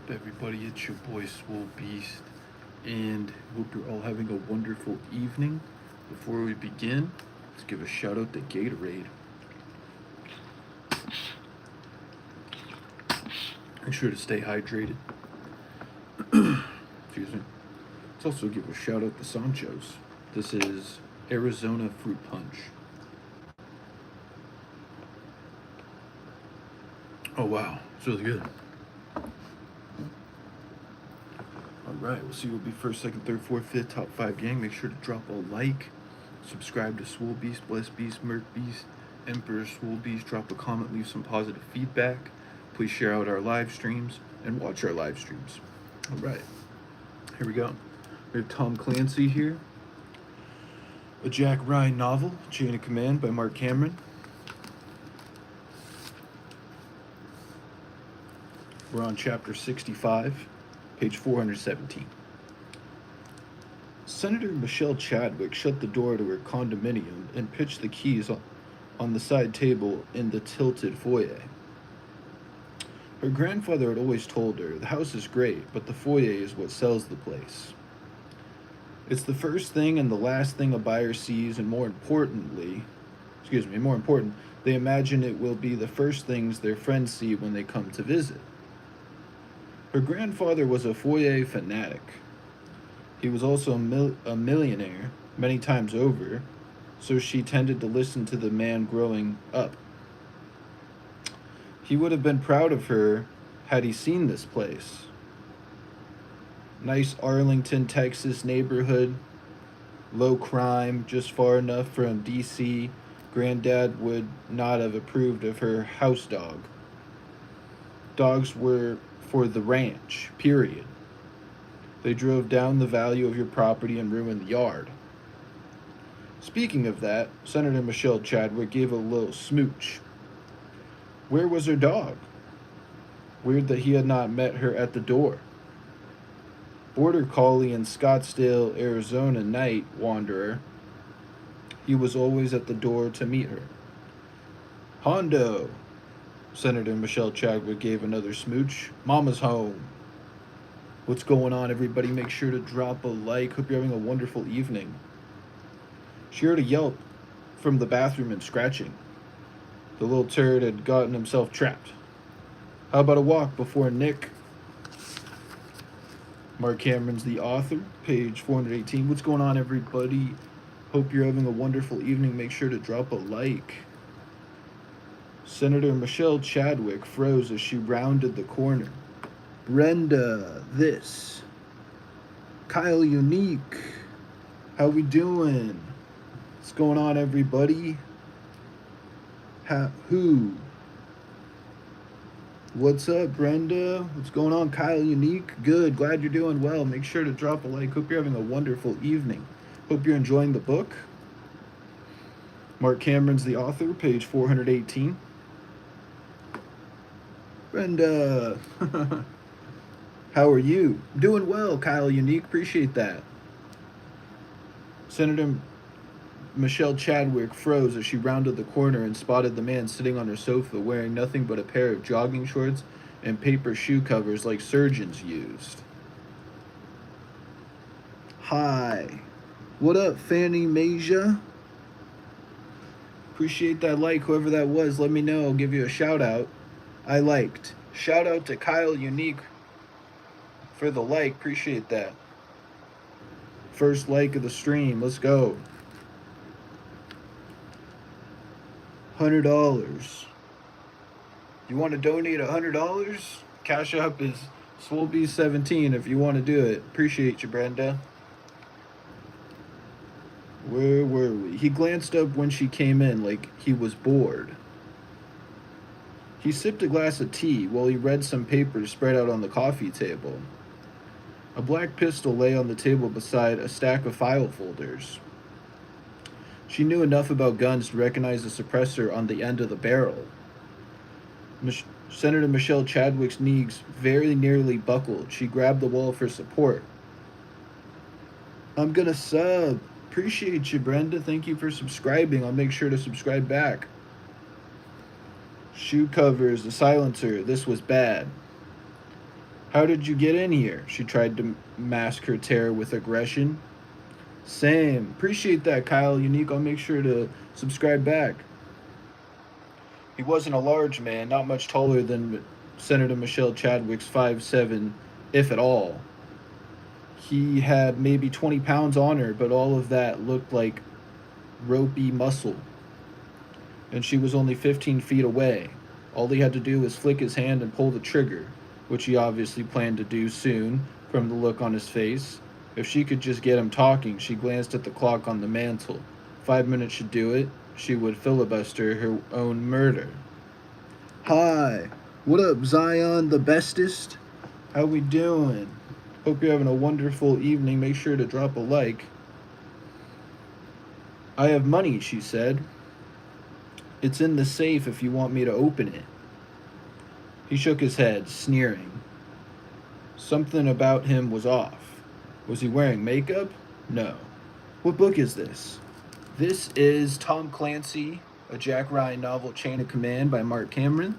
up, everybody? It's your boy Swole Beast, and hope you're all having a wonderful evening. Before we begin, let's give a shout out to Gatorade. Make sure to stay hydrated. Excuse me. Let's also give a shout out to Sanchos. This is Arizona Fruit Punch. Oh wow, it's really good. Alright, we'll see who'll be first, second, third, fourth, fifth, top 5 gang. Make sure to drop a like, subscribe to Swole Beast, Bless Beast, Marc Beast, Emperor Swole Beast, drop a comment, leave some positive feedback. Please share out our live streams and watch our live streams. Alright, here we go. We have Tom Clancy here. A Jack Ryan novel, Chain of Command by Marc Cameron. We're on chapter 65. Page 417. Senator Michelle Chadwick shut the door to her condominium and pitched the keys on the side table in the tilted foyer. Her grandfather had always told her, the house is great, but the foyer is what sells the place. It's the first thing and the last thing a buyer sees, and more important, they imagine it will be the first things their friends see when they come to visit. Her grandfather was a foyer fanatic. He was also a millionaire many times over, so she tended to listen to the man growing up. He would have been proud of her had he seen this place. Nice Arlington, Texas neighborhood, low crime, just far enough from D.C. Granddad would not have approved of her house dog. Dogs were for the ranch, period. They drove down the value of your property and ruined the yard. Speaking of that, Senator Michelle Chadwick gave a little smooch. Where was her dog? Weird that he had not met her at the door. Border Collie and Scottsdale, Arizona night wanderer. He was always at the door to meet her. Hondo. Senator Michelle Chadwick gave another smooch. Mama's home. What's going on, everybody? Make sure to drop a like. Hope you're having a wonderful evening. She heard a yelp from the bathroom and scratching. The little turd had gotten himself trapped. How about a walk before Nick? Marc Cameron's the author, page 418. What's going on, everybody? Hope you're having a wonderful evening. Make sure to drop a like. Senator Michelle Chadwick froze as she rounded the corner. Brenda, this. Kyle Unique. How we doing? What's going on, everybody? Who? What's up, Brenda? What's going on, Kyle Unique? Good. Glad you're doing well. Make sure to drop a like. Hope you're having a wonderful evening. Hope you're enjoying the book. Marc Cameron's the author, page 418. Brenda, how are you? Doing well, Kyle Unique. Appreciate that. Senator Michelle Chadwick froze as she rounded the corner and spotted the man sitting on her sofa wearing nothing but a pair of jogging shorts and paper shoe covers like surgeons used. Hi. What up, Fanny Masia? Appreciate that like, whoever that was. Let me know. I'll give you a shout out. I liked. Shout out to Kyle Unique for the like. Appreciate that. First like of the stream. Let's go. $100. You want to donate $100? Cash App is SwoleBeast17 if you want to do it. Appreciate you, Brenda. Where were we? He glanced up when she came in like he was bored. He sipped a glass of tea while he read some papers spread out on the coffee table. A black pistol lay on the table beside a stack of file folders. She knew enough about guns to recognize the suppressor on the end of the barrel. Senator Michelle Chadwick's knees very nearly buckled. She grabbed the wall for support. I'm gonna sub. Appreciate you, Brenda. Thank you for subscribing. I'll make sure to subscribe back. Shoe covers, a silencer. This was bad. How did you get in here? She tried to mask her terror with aggression. Same. Appreciate that, Kyle Unique. I'll make sure to subscribe back. He wasn't a large man, not much taller than Senator Michelle Chadwick's 5'7", if at all. He had maybe 20 pounds on her, but all of that looked like ropey muscle. And she was only 15 feet away. All he had to do was flick his hand and pull the trigger, which he obviously planned to do soon from the look on his face. If she could just get him talking, she glanced at the clock on the mantel. 5 minutes should do it. She would filibuster her own murder. Hi, what up, Zion the bestest? How we doing? Hope you're having a wonderful evening. Make sure to drop a like. I have money, she said. It's in the safe if you want me to open it. He shook his head, sneering. Something about him was off. Was he wearing makeup? No. What book is this? This is Tom Clancy, a Jack Ryan novel, Chain of Command by Marc Cameron.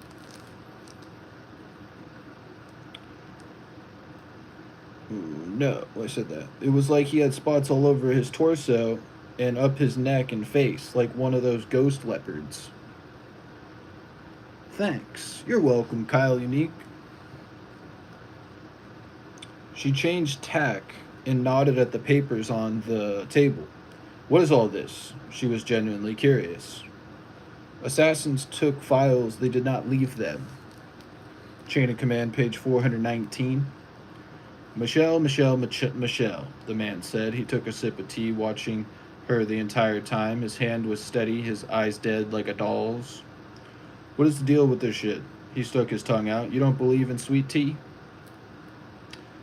No, I said that. It was like he had spots all over his torso and up his neck and face, like one of those ghost leopards. Thanks. You're welcome, Kyle Unique. She changed tack and nodded at the papers on the table. What is all this? She was genuinely curious. Assassins took files, they did not leave them. Chain of Command, page 419. Michelle, the man said. He took a sip of tea, watching her the entire time. His hand was steady, his eyes dead like a doll's. What is the deal with this shit? He stuck his tongue out. You don't believe in sweet tea?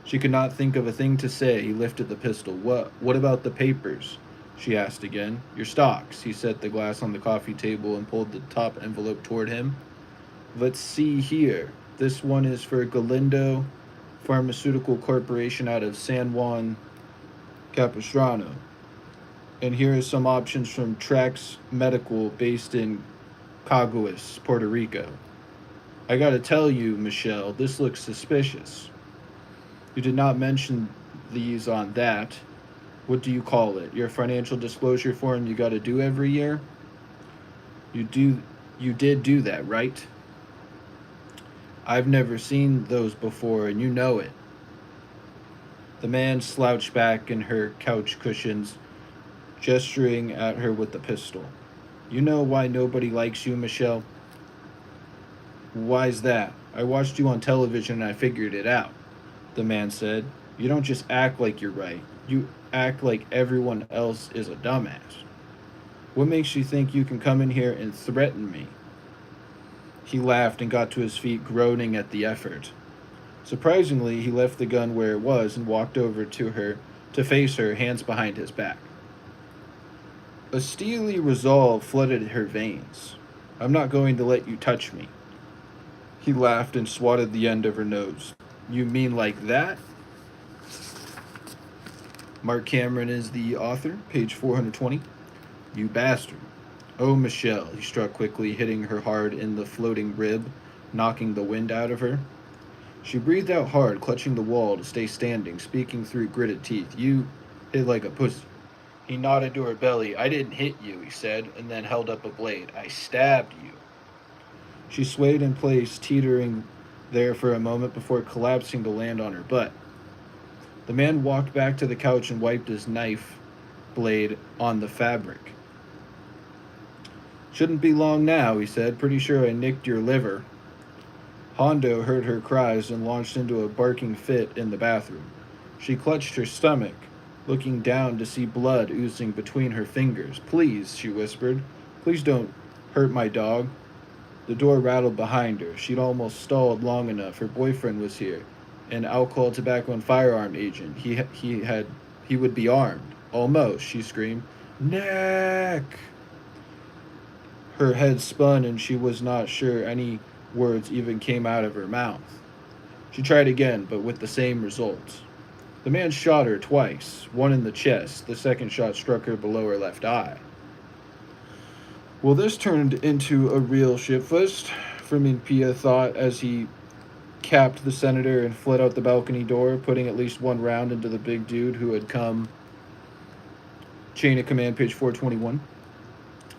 She could not think of a thing to say. He lifted the pistol. What about the papers? She asked again. Your stocks. He set the glass on the coffee table and pulled the top envelope toward him. Let's see here. This one is for Galindo Pharmaceutical Corporation out of San Juan Capistrano. And here are some options from Trax Medical based in Caguas, Puerto Rico. I gotta tell you, Michelle, this looks suspicious. You did not mention these on that. What do you call it? Your financial disclosure form you gotta do every year? You did do that, right? I've never seen those before, and you know it. The man slouched back in her couch cushions, gesturing at her with the pistol. You know why nobody likes you, Michelle? Why's that? I watched you on television and I figured it out, the man said. You don't just act like you're right. You act like everyone else is a dumbass. What makes you think you can come in here and threaten me? He laughed and got to his feet, groaning at the effort. Surprisingly, he left the gun where it was and walked over to her to face her, hands behind his back. A steely resolve flooded her veins. I'm not going to let you touch me. He laughed and swatted the end of her nose. You mean like that? Marc Cameron is the author, page 420. You bastard. Oh, Michelle, he struck quickly, hitting her hard in the floating rib, knocking the wind out of her. She breathed out hard, clutching the wall to stay standing, speaking through gritted teeth. You hit like a pussy. He nodded to her belly. I didn't hit you, he said, and then held up a blade. I stabbed you. She swayed in place, teetering there for a moment before collapsing to land on her butt. The man walked back to the couch and wiped his knife blade on the fabric. Shouldn't be long now, he said. Pretty sure I nicked your liver. Hondo heard her cries and launched into a barking fit in the bathroom. She clutched her stomach, looking down to see blood oozing between her fingers. Please, she whispered. Please don't hurt my dog. The door rattled behind her. She'd almost stalled long enough. Her boyfriend was here, an alcohol, tobacco, and firearm agent. He would be armed. Almost, she screamed. Nick! Her head spun and she was not sure any words even came out of her mouth. She tried again, but with the same result. The man shot her twice, one in the chest. The second shot struck her below her left eye. Well, this turned into a real shitfest, Fermin Pia thought as he capped the senator and fled out the balcony door, putting at least one round into the big dude who had come, chain of command, page 421,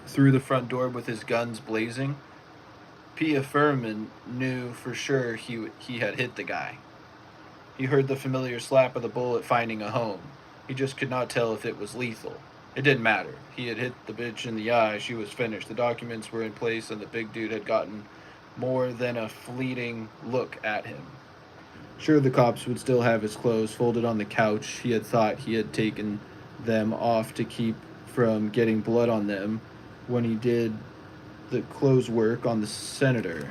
through the front door with his guns blazing. Pia Furman knew for sure he had hit the guy. He heard the familiar slap of the bullet finding a home. He just could not tell if it was lethal. It didn't matter. He had hit the bitch in the eye. She was finished. The documents were in place, and the big dude had gotten more than a fleeting look at him. Sure, the cops would still have his clothes folded on the couch. He had thought he had taken them off to keep from getting blood on them when he did the clothes work on the senator.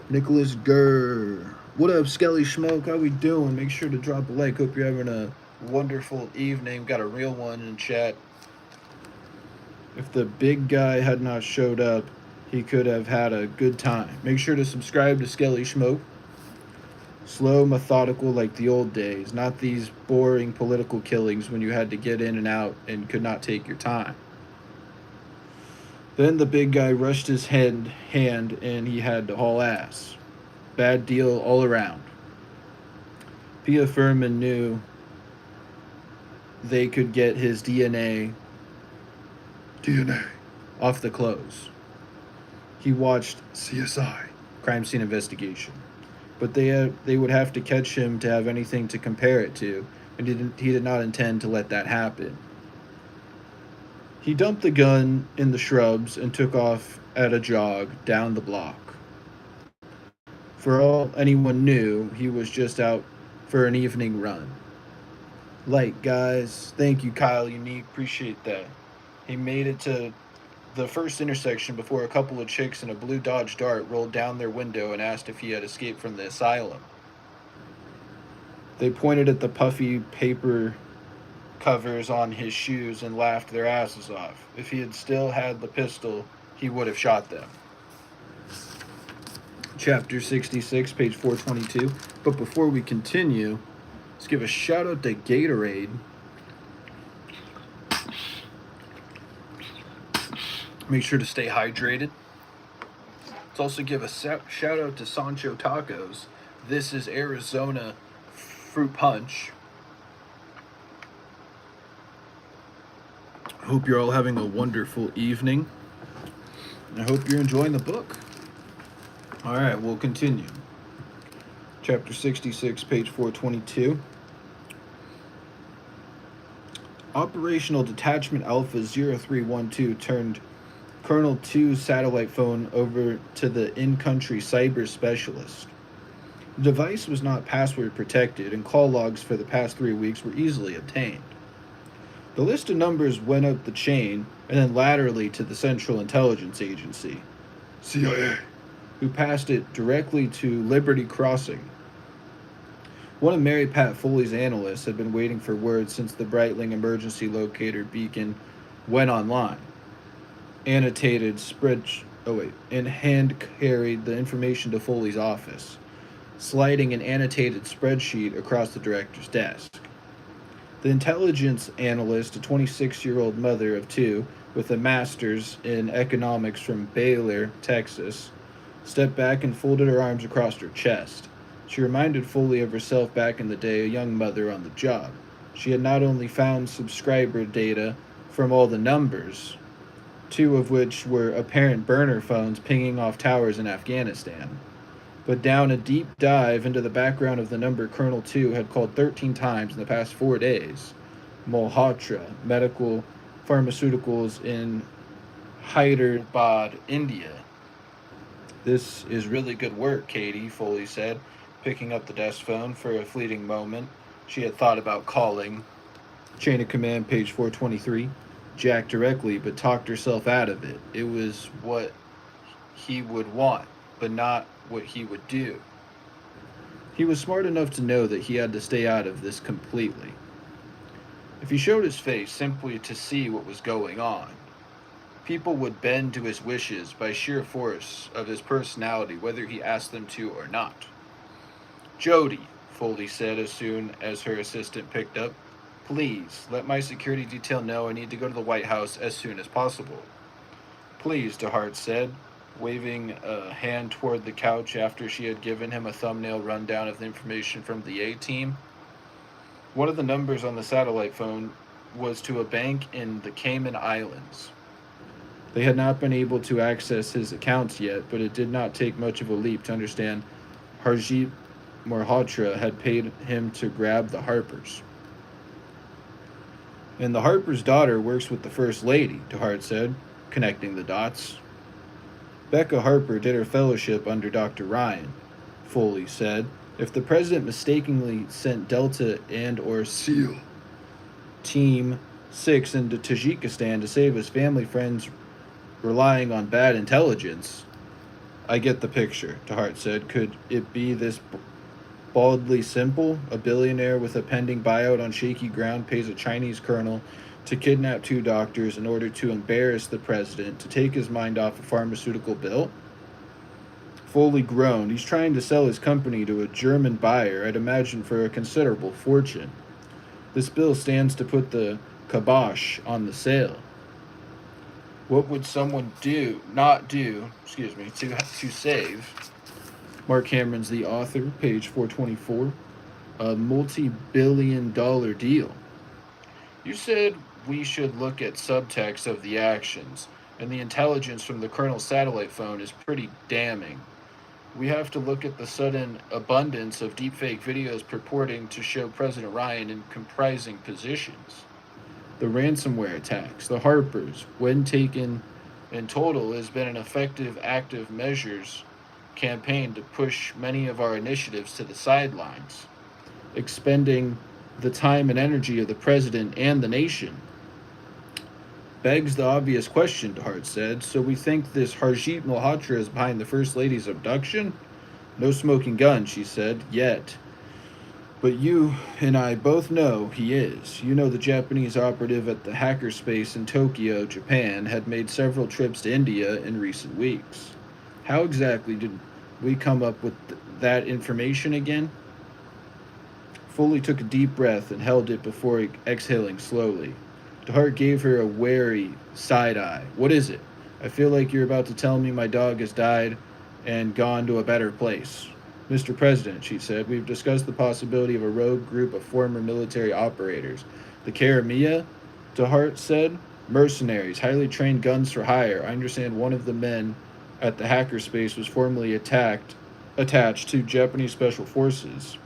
Nicholas Gurr. What up, Skelly Schmoke? How we doing? Make sure to drop a like. Hope you're having a wonderful evening. Got a real one in chat. If the big guy had not showed up, he could have had a good time. Make sure to subscribe to Skelly Schmoke. Slow, methodical like the old days. Not these boring political killings when you had to get in and out and could not take your time. Then the big guy rushed his hand and he had to haul ass. Bad deal all around. Pia Furman knew they could get his DNA off the clothes. He watched CSI, Crime Scene Investigation, but they would have to catch him to have anything to compare it to, and he did not intend to let that happen. He dumped the gun in the shrubs and took off at a jog down the block. For all anyone knew, he was just out for an evening run. Light, guys. Thank you, Kyle Unique. Appreciate that. He made it to the first intersection before a couple of chicks in a blue Dodge Dart rolled down their window and asked if he had escaped from the asylum. They pointed at the puffy paper covers on his shoes and laughed their asses off. If he had still had the pistol, he would have shot them. Chapter 66, page 422. But before we continue, let's give a shout out to Gatorade. Make sure to stay hydrated. Let's also give a shout out to Sanchos Tacos. This is Arizona fruit punch. I hope you're all having a wonderful evening. I hope you're enjoying the book. All right, we'll continue. Chapter 66, page 422. Operational Detachment Alpha 0312 turned Colonel 2's satellite phone over to the in-country cyber specialist. The device was not password protected, and call logs for the past 3 weeks were easily obtained. The list of numbers went up the chain and then laterally to the Central Intelligence Agency, CIA, who passed it directly to Liberty Crossing. One of Mary Pat Foley's analysts had been waiting for word since the Breitling emergency locator beacon went online. And hand-carried the information to Foley's office, sliding an annotated spreadsheet across the director's desk. The intelligence analyst, a 26-year-old mother of two with a master's in economics from Baylor, Texas, stepped back and folded her arms across her chest. She reminded Foley of herself back in the day, a young mother on the job. She had not only found subscriber data from all the numbers, 2 of which were apparent burner phones pinging off towers in Afghanistan, but down a deep dive into the background of the number Colonel 2 had called 13 times in the past 4 days. Malhotra Medical Pharmaceuticals in Hyderabad, India. This is really good work, Katie, Foley said, picking up the desk phone. For a fleeting moment, she had thought about calling. Chain of command, page 423. Jack directly, but talked herself out of it. It was what he would want, but not what he would do. He was smart enough to know that he had to stay out of this completely. If he showed his face simply to see what was going on, people would bend to his wishes by sheer force of his personality, whether he asked them to or not. Jody, Foley said as soon as her assistant picked up, please, let my security detail know I need to go to the White House as soon as possible. Please, DeHart said. waving a hand toward the couch after she had given him a thumbnail rundown of the information from the A team. One of the numbers on the satellite phone was to a bank in the Cayman Islands. They had not been able to access his accounts yet, but it did not take much of a leap to understand Harjit Malhotra had paid him to grab the Harpers. And the Harper's daughter works with the First Lady, DeHart said, connecting the dots. Becca Harper did her fellowship under Dr. Ryan, Foley said. If the president mistakenly sent Delta and or SEAL Team 6 into Tajikistan to save his family friends relying on bad intelligence, I get the picture, DeHart said. Could it be this baldly simple? A billionaire with a pending buyout on shaky ground pays a Chinese colonel to kidnap two doctors in order to embarrass the president, to take his mind off a pharmaceutical bill? Foley groaned. He's trying to sell his company to a German buyer, I'd imagine for a considerable fortune. This bill stands to put the kibosh on the sale. What would someone not do, to save? Marc Cameron's the author, page 424. A multi-billion-dollar deal. You said we should look at subtext of the actions, and the intelligence from the colonel's satellite phone is pretty damning. We have to look at the sudden abundance of deepfake videos purporting to show President Ryan in comprising positions. The ransomware attacks, the Harpers, when taken in total, has been an effective active measures campaign to push many of our initiatives to the sidelines, expending the time and energy of the president and the nation. Begs the obvious question, DeHart said. So we think this Harjit Malhotra is behind the First Lady's abduction? No smoking gun, she said, yet. But you and I both know he is. You know the Japanese operative at the hackerspace in Tokyo, Japan, had made several trips to India in recent weeks. How exactly did we come up with that information again? Foley took a deep breath and held it before exhaling slowly. DeHart gave her a wary side eye. What is it? I feel like you're about to tell me my dog has died and gone to a better place. Mr. President, she said, we've discussed the possibility of a rogue group of former military operators. The Karamia, DeHart said, mercenaries, highly trained guns for hire. I understand one of the men at the hackerspace was formerly attached to Japanese special forces.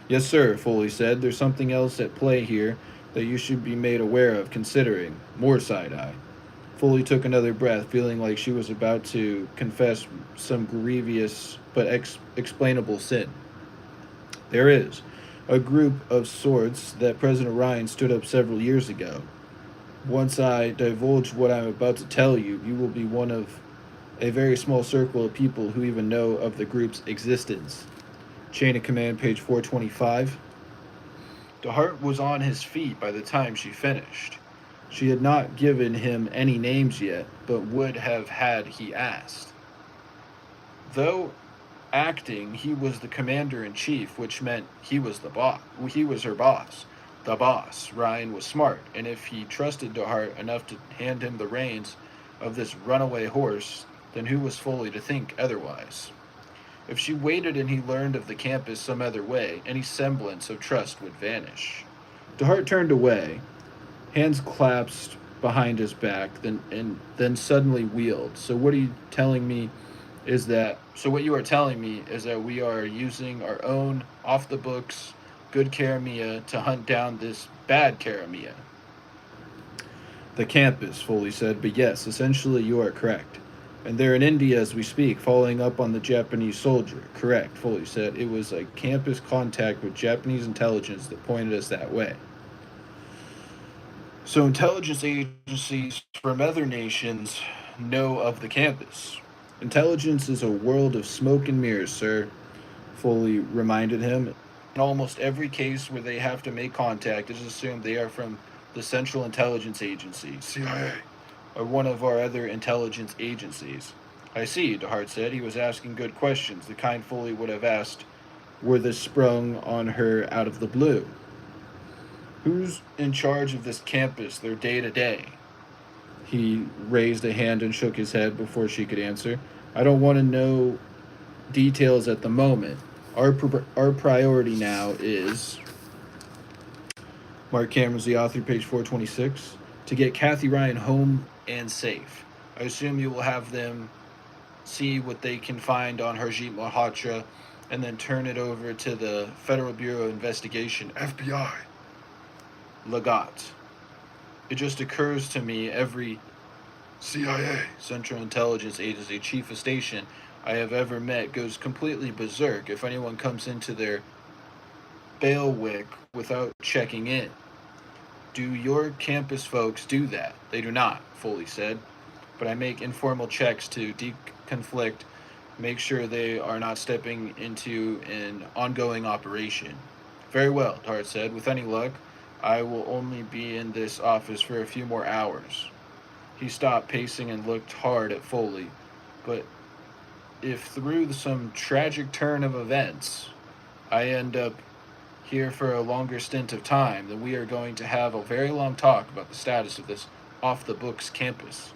Yes, sir, Foley said. There's something else at play here that you should be made aware of, considering. More side-eye. Foley took another breath, feeling like she was about to confess some grievous but explainable sin. There is a group of sorts that President Ryan stood up several years ago. Once I divulge what I'm about to tell you, you will be one of a very small circle of people who even know of the group's existence. Chain of Command, page 425. DeHart was on his feet by the time she finished. She had not given him any names yet, but would have had he asked. Though acting, he was the commander-in-chief, which meant he was the boss. He was her boss. The boss. Ryan was smart, and if he trusted DeHart enough to hand him the reins of this runaway horse, then who was Foley to think otherwise? If she waited and he learned of the campus some other way, any semblance of trust would vanish. DeHart turned away, hands clasped behind his back, then suddenly wheeled. So what you are telling me is that we are using our own off-the-books good Karamia to hunt down this bad Karamia. The campus, Foley said, but yes, essentially you are correct. And they're in India as we speak, following up on the Japanese soldier. Correct, Foley said. It was a campus contact with Japanese intelligence that pointed us that way. So intelligence agencies from other nations know of the campus. Intelligence is a world of smoke and mirrors, sir, Foley reminded him. In almost every case where they have to make contact, it is assumed they are from the Central Intelligence Agency, CIA, or one of our other intelligence agencies. I see, DeHart said. He was asking good questions, the kind Foley would have asked were this sprung on her out of the blue. Who's in charge of this campus, their day-to-day? He raised a hand and shook his head before she could answer. I don't want to know details at the moment. Our priority now is Mark Cameron's the author, page 426, to get Kathy Ryan home and safe. I assume you will have them see what they can find on Harjit Malhotra and then turn it over to the Federal Bureau of Investigation, FBI. Lagat. It just occurs to me every CIA, Central Intelligence Agency, chief of station I have ever met goes completely berserk if anyone comes into their bailiwick without checking in. Do your campus folks do that? They do not, Foley said. But I make informal checks to deconflict, make sure they are not stepping into an ongoing operation. Very well, Tart said. With any luck, I will only be in this office for a few more hours. He stopped pacing and looked hard at Foley. But if through some tragic turn of events I end up here for a longer stint of time, then we are going to have a very long talk about the status of this off-the-books campus.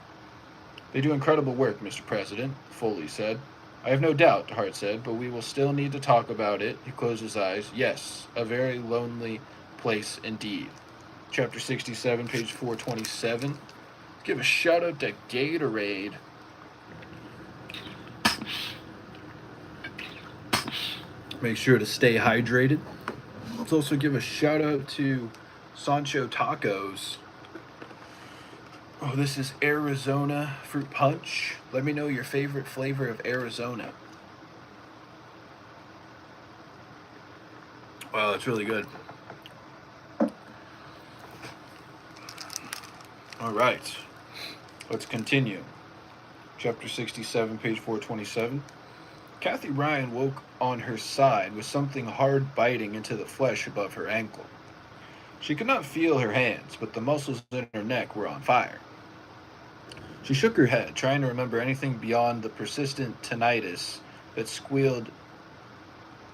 They do incredible work, Mr. President, Foley said. I have no doubt, Hart said, but we will still need to talk about it. He closed his eyes. Yes, a very lonely place indeed. Chapter 67, page 427. Give a shout out to Gatorade. Make sure to stay hydrated. Let's also give a shout out to Sancho Tacos. Oh, this is Arizona fruit punch. Let me know your favorite flavor of Arizona. Wow, that's really good. All right, let's continue. Chapter 67, page 427. Kathy Ryan woke on her side with something hard biting into the flesh above her ankle. She could not feel her hands, but the muscles in her neck were on fire. She shook her head, trying to remember anything beyond the persistent tinnitus that squealed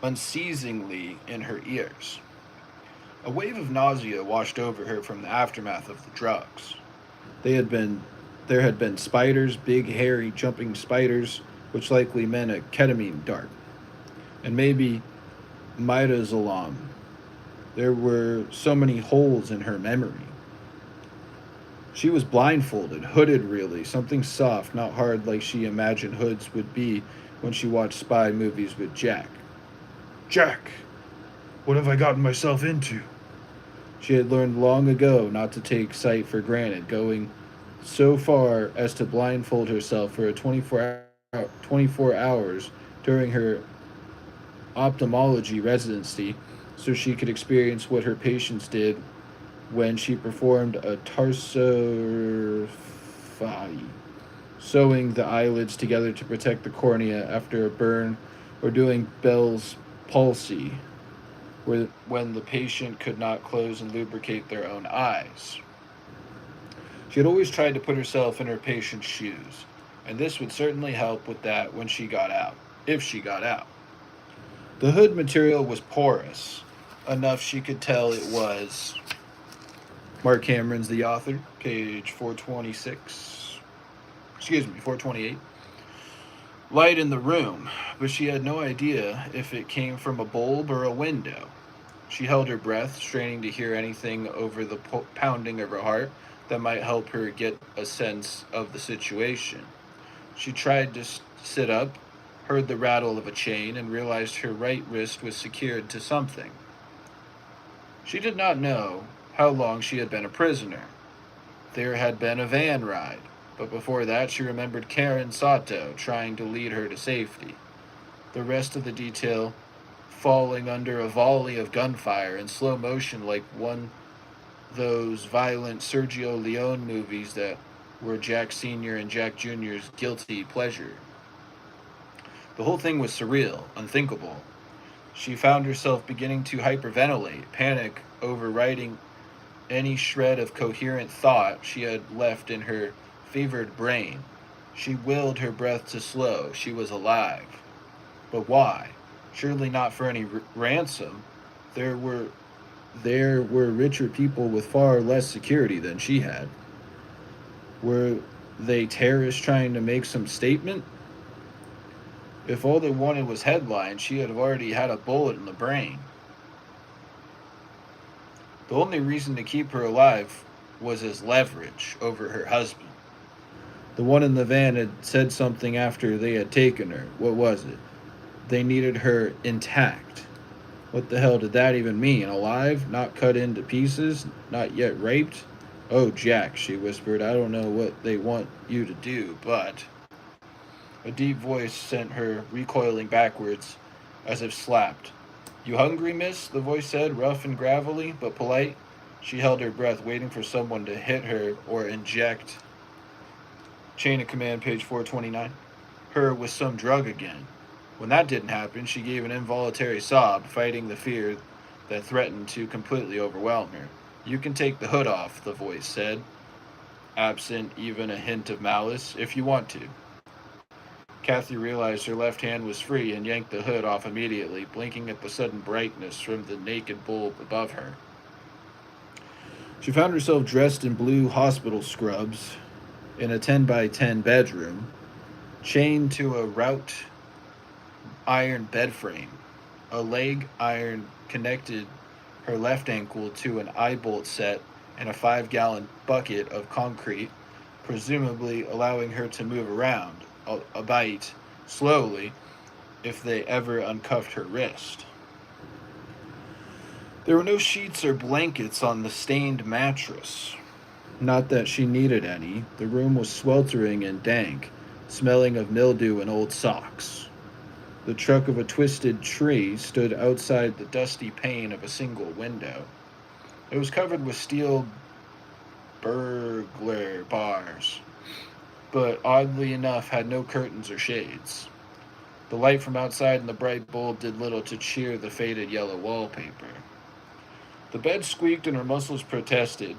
unceasingly in her ears. A wave of nausea washed over her from the aftermath of the drugs. There had been spiders, big, hairy, jumping spiders, which likely meant a ketamine dart, and maybe midazolam. There were so many holes in her memory. She was blindfolded, hooded really, something soft, not hard like she imagined hoods would be when she watched spy movies with Jack. Jack, what have I gotten myself into? She had learned long ago not to take sight for granted, going so far as to blindfold herself for 24 hours during her ophthalmology residency so she could experience what her patients did when she performed a tarsorrhaphy, sewing the eyelids together to protect the cornea after a burn, or doing Bell's palsy, when the patient could not close and lubricate their own eyes. She had always tried to put herself in her patient's shoes, and this would certainly help with that when she got out, if she got out. The hood material was porous, enough she could tell it was. Mark Cameron's the author, page 426. 428. Light in the room, but she had no idea if it came from a bulb or a window. She held her breath, straining to hear anything over the pounding of her heart that might help her get a sense of the situation. She tried to sit up, heard the rattle of a chain, and realized her right wrist was secured to something. She did not know how long she had been a prisoner. There had been a van ride, but before that she remembered Karen Sato trying to lead her to safety. The rest of the detail falling under a volley of gunfire in slow motion like one of those violent Sergio Leone movies that were Jack Sr. and Jack Jr.'s guilty pleasure. The whole thing was surreal, unthinkable. She found herself beginning to hyperventilate, panic overriding any shred of coherent thought she had left in her fevered brain. She willed her breath to slow. She was alive. But why? Surely not for any ransom. There were richer people with far less security than she had. Were they terrorists trying to make some statement? If all they wanted was headlines, she had already had a bullet in the brain. The only reason to keep her alive was as leverage over her husband. The one in the van had said something after they had taken her. What was it? They needed her intact. What the hell did that even mean? Alive? Not cut into pieces? Not yet raped? Oh, Jack, she whispered, I don't know what they want you to do, but... A deep voice sent her recoiling backwards, as if slapped. You hungry, miss? The voice said, rough and gravelly, but polite. She held her breath, waiting for someone to hit her or inject. Chain of command, page 429. Her with some drug again. When that didn't happen, she gave an involuntary sob, fighting the fear that threatened to completely overwhelm her. You can take the hood off, the voice said, absent even a hint of malice, if you want to. Kathy realized her left hand was free and yanked the hood off immediately, blinking at the sudden brightness from the naked bulb above her. She found herself dressed in blue hospital scrubs in a 10 by 10 bedroom, chained to a wrought iron bed frame. A leg iron connected her left ankle to an eye bolt set and a 5-gallon bucket of concrete, presumably allowing her to move around, albeit slowly, if they ever uncuffed her wrist. There were no sheets or blankets on the stained mattress. Not that she needed any. The room was sweltering and dank, smelling of mildew and old socks. The trunk of a twisted tree stood outside the dusty pane of a single window. It was covered with steel burglar bars, but oddly enough had no curtains or shades. The light from outside and the bright bulb did little to cheer the faded yellow wallpaper. The bed squeaked and her muscles protested,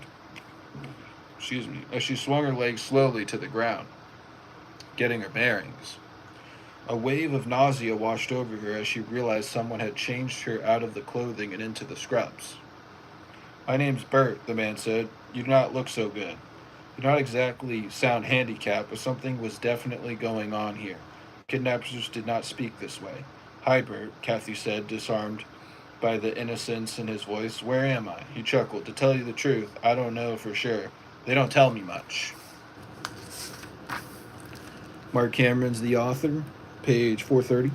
as she swung her legs slowly to the ground, getting her bearings. A wave of nausea washed over her as she realized someone had changed her out of the clothing and into the scrubs. My name's Bert, the man said. You do not look so good. You do not exactly sound handicapped, but something was definitely going on here. Kidnappers did not speak this way. Hi, Bert, Kathy said, disarmed by the innocence in his voice. Where am I? He chuckled. To tell you the truth, I don't know for sure. They don't tell me much. Marc Cameron's the author, page 430.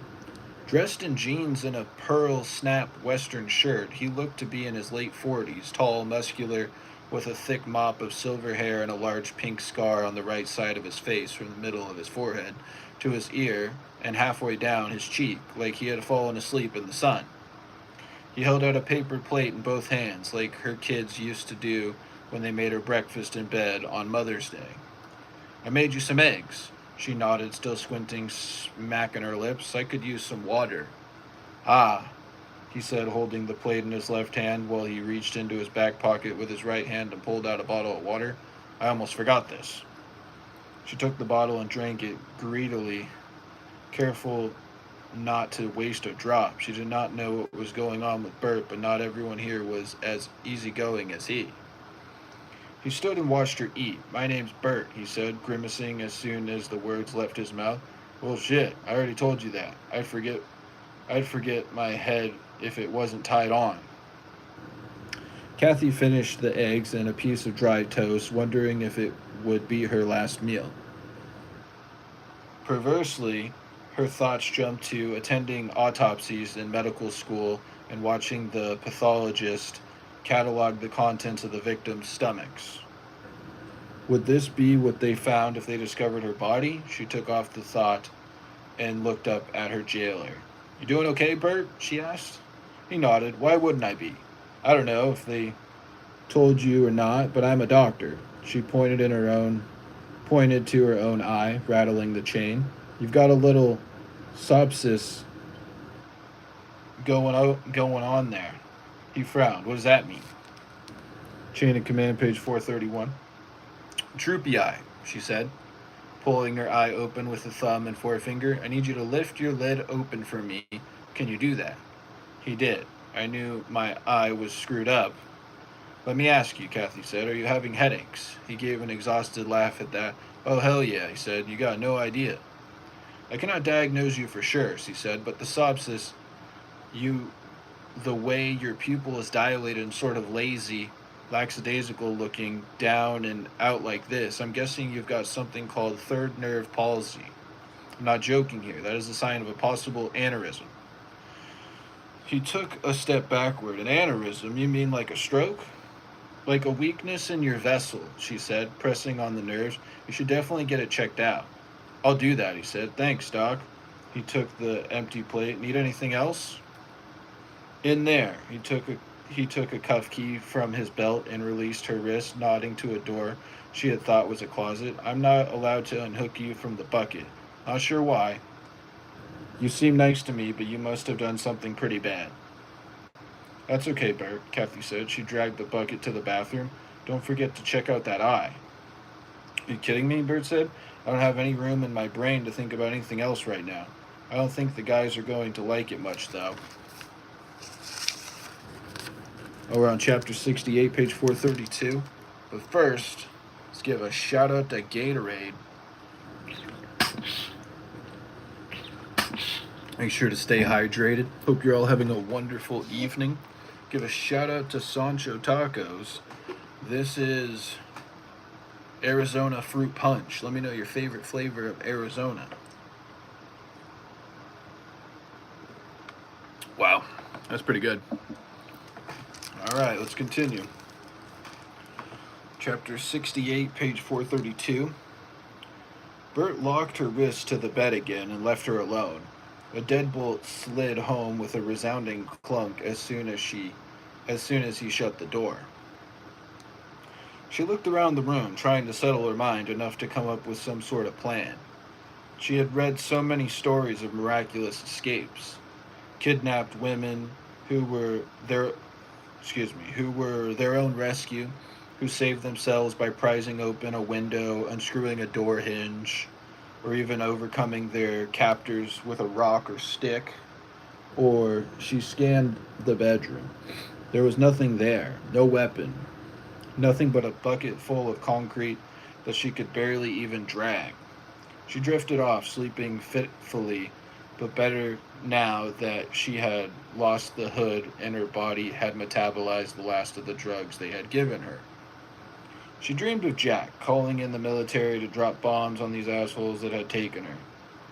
Dressed in jeans and a pearl snap western shirt, he looked to be in his late 40s, tall, muscular, with a thick mop of silver hair and a large pink scar on the right side of his face from the middle of his forehead to his ear and halfway down his cheek, like he had fallen asleep in the sun. He held out a paper plate in both hands, like her kids used to do when they made her breakfast in bed on Mother's Day. I made you some eggs. She nodded, still squinting, smacking her lips. I could use some water. Ah, he said, holding the plate in his left hand while he reached into his back pocket with his right hand and pulled out a bottle of water. I almost forgot this. She took the bottle and drank it greedily, careful not to waste a drop. She did not know what was going on with Bert, but not everyone here was as easygoing as he. He stood and watched her eat. My name's Bert, he said, grimacing as soon as the words left his mouth. Well, shit, I already told you that. I'd forget my head if it wasn't tied on. Kathy finished the eggs and a piece of dry toast, wondering if it would be her last meal. Perversely, her thoughts jumped to attending autopsies in medical school and watching the pathologist catalog the contents of the victims' stomachs. Would this be what they found if they discovered her body? She took off the thought and looked up at her jailer. You doing okay, Bert? She asked. He nodded. Why wouldn't I be? I don't know if they told you or not, but I'm a doctor. She pointed to her own eye, rattling the chain. You've got a little sepsis going on there. He frowned. What does that mean? Chain of command, page 431. Droopy eye, she said, pulling her eye open with a thumb and forefinger. I need you to lift your lid open for me. Can you do that? He did. I knew my eye was screwed up, Let me ask you, Kathy said, are you having headaches? He gave an exhausted laugh at that. Oh, hell yeah, he said. You got no idea. I cannot diagnose you for sure, she said, but the synopsis, you, the way your pupil is dilated and sort of lazy, lackadaisical looking, down and out like this, I'm guessing you've got something called third nerve palsy. I'm not joking here. That is a sign of a possible aneurysm. He took a step backward. An aneurysm? You mean like a stroke? Like a weakness in your vessel, she said, pressing on the nerves. You should definitely get it checked out. I'll do that, he said. Thanks, Doc. He took the empty plate. Need anything else? In there. He took a cuff key from his belt and released her wrist, nodding to a door she had thought was a closet. I'm not allowed to unhook you from the bucket. Not sure why. You seem nice to me, but you must have done something pretty bad. That's okay, Bert, Kathy said. She dragged the bucket to the bathroom. Don't forget to check out that eye. Are you kidding me? Bert said. I don't have any room in my brain to think about anything else right now. I don't think the guys are going to like it much, though. Oh, we're on chapter 68, page 432. But first, let's give a shout out to Gatorade. Make sure to stay hydrated. Hope you're all having a wonderful evening. Give a shout out to Sancho Tacos. This is Arizona fruit punch. Let me know your favorite flavor of Arizona. Wow, that's pretty good. All right, let's continue. Chapter 68, page 432. Bert locked her wrist to the bed again and left her alone. A deadbolt slid home with a resounding clunk as soon as he shut the door. She looked around the room, trying to settle her mind enough to come up with some sort of plan. She had read so many stories of miraculous escapes. Kidnapped women who were their own rescue, who saved themselves by prizing open a window, unscrewing a door hinge, or even overcoming their captors with a rock or stick. Or she scanned the bedroom. There was nothing there, no weapon, nothing but a bucket full of concrete that she could barely even drag. She drifted off, sleeping fitfully, but better now that she had lost the hood and her body had metabolized the last of the drugs they had given her. She dreamed of Jack calling in the military to drop bombs on these assholes that had taken her.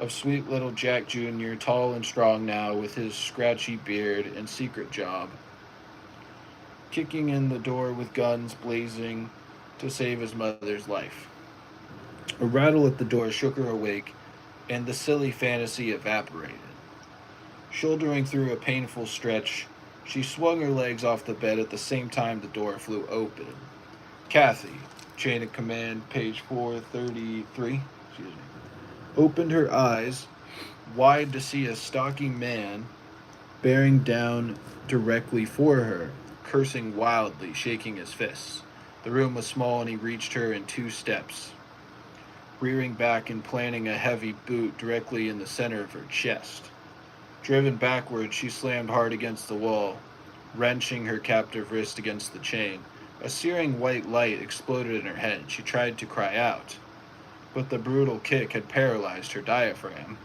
Of sweet little Jack Jr., tall and strong now, with his scratchy beard and secret job, kicking in the door with guns blazing to save his mother's life. A rattle at the door shook her awake, and the silly fantasy evaporated. Shouldering through a painful stretch, she swung her legs off the bed at the same time the door flew open. Kathy, chain of command, page 433, opened her eyes wide to see a stocky man bearing down directly for her, cursing wildly, shaking his fists. The room was small and he reached her in 2 steps, rearing back and planting a heavy boot directly in the center of her chest. Driven backward, she slammed hard against the wall, wrenching her captive wrist against the chain. A searing white light exploded in her head. She tried to cry out, but the brutal kick had paralyzed her diaphragm.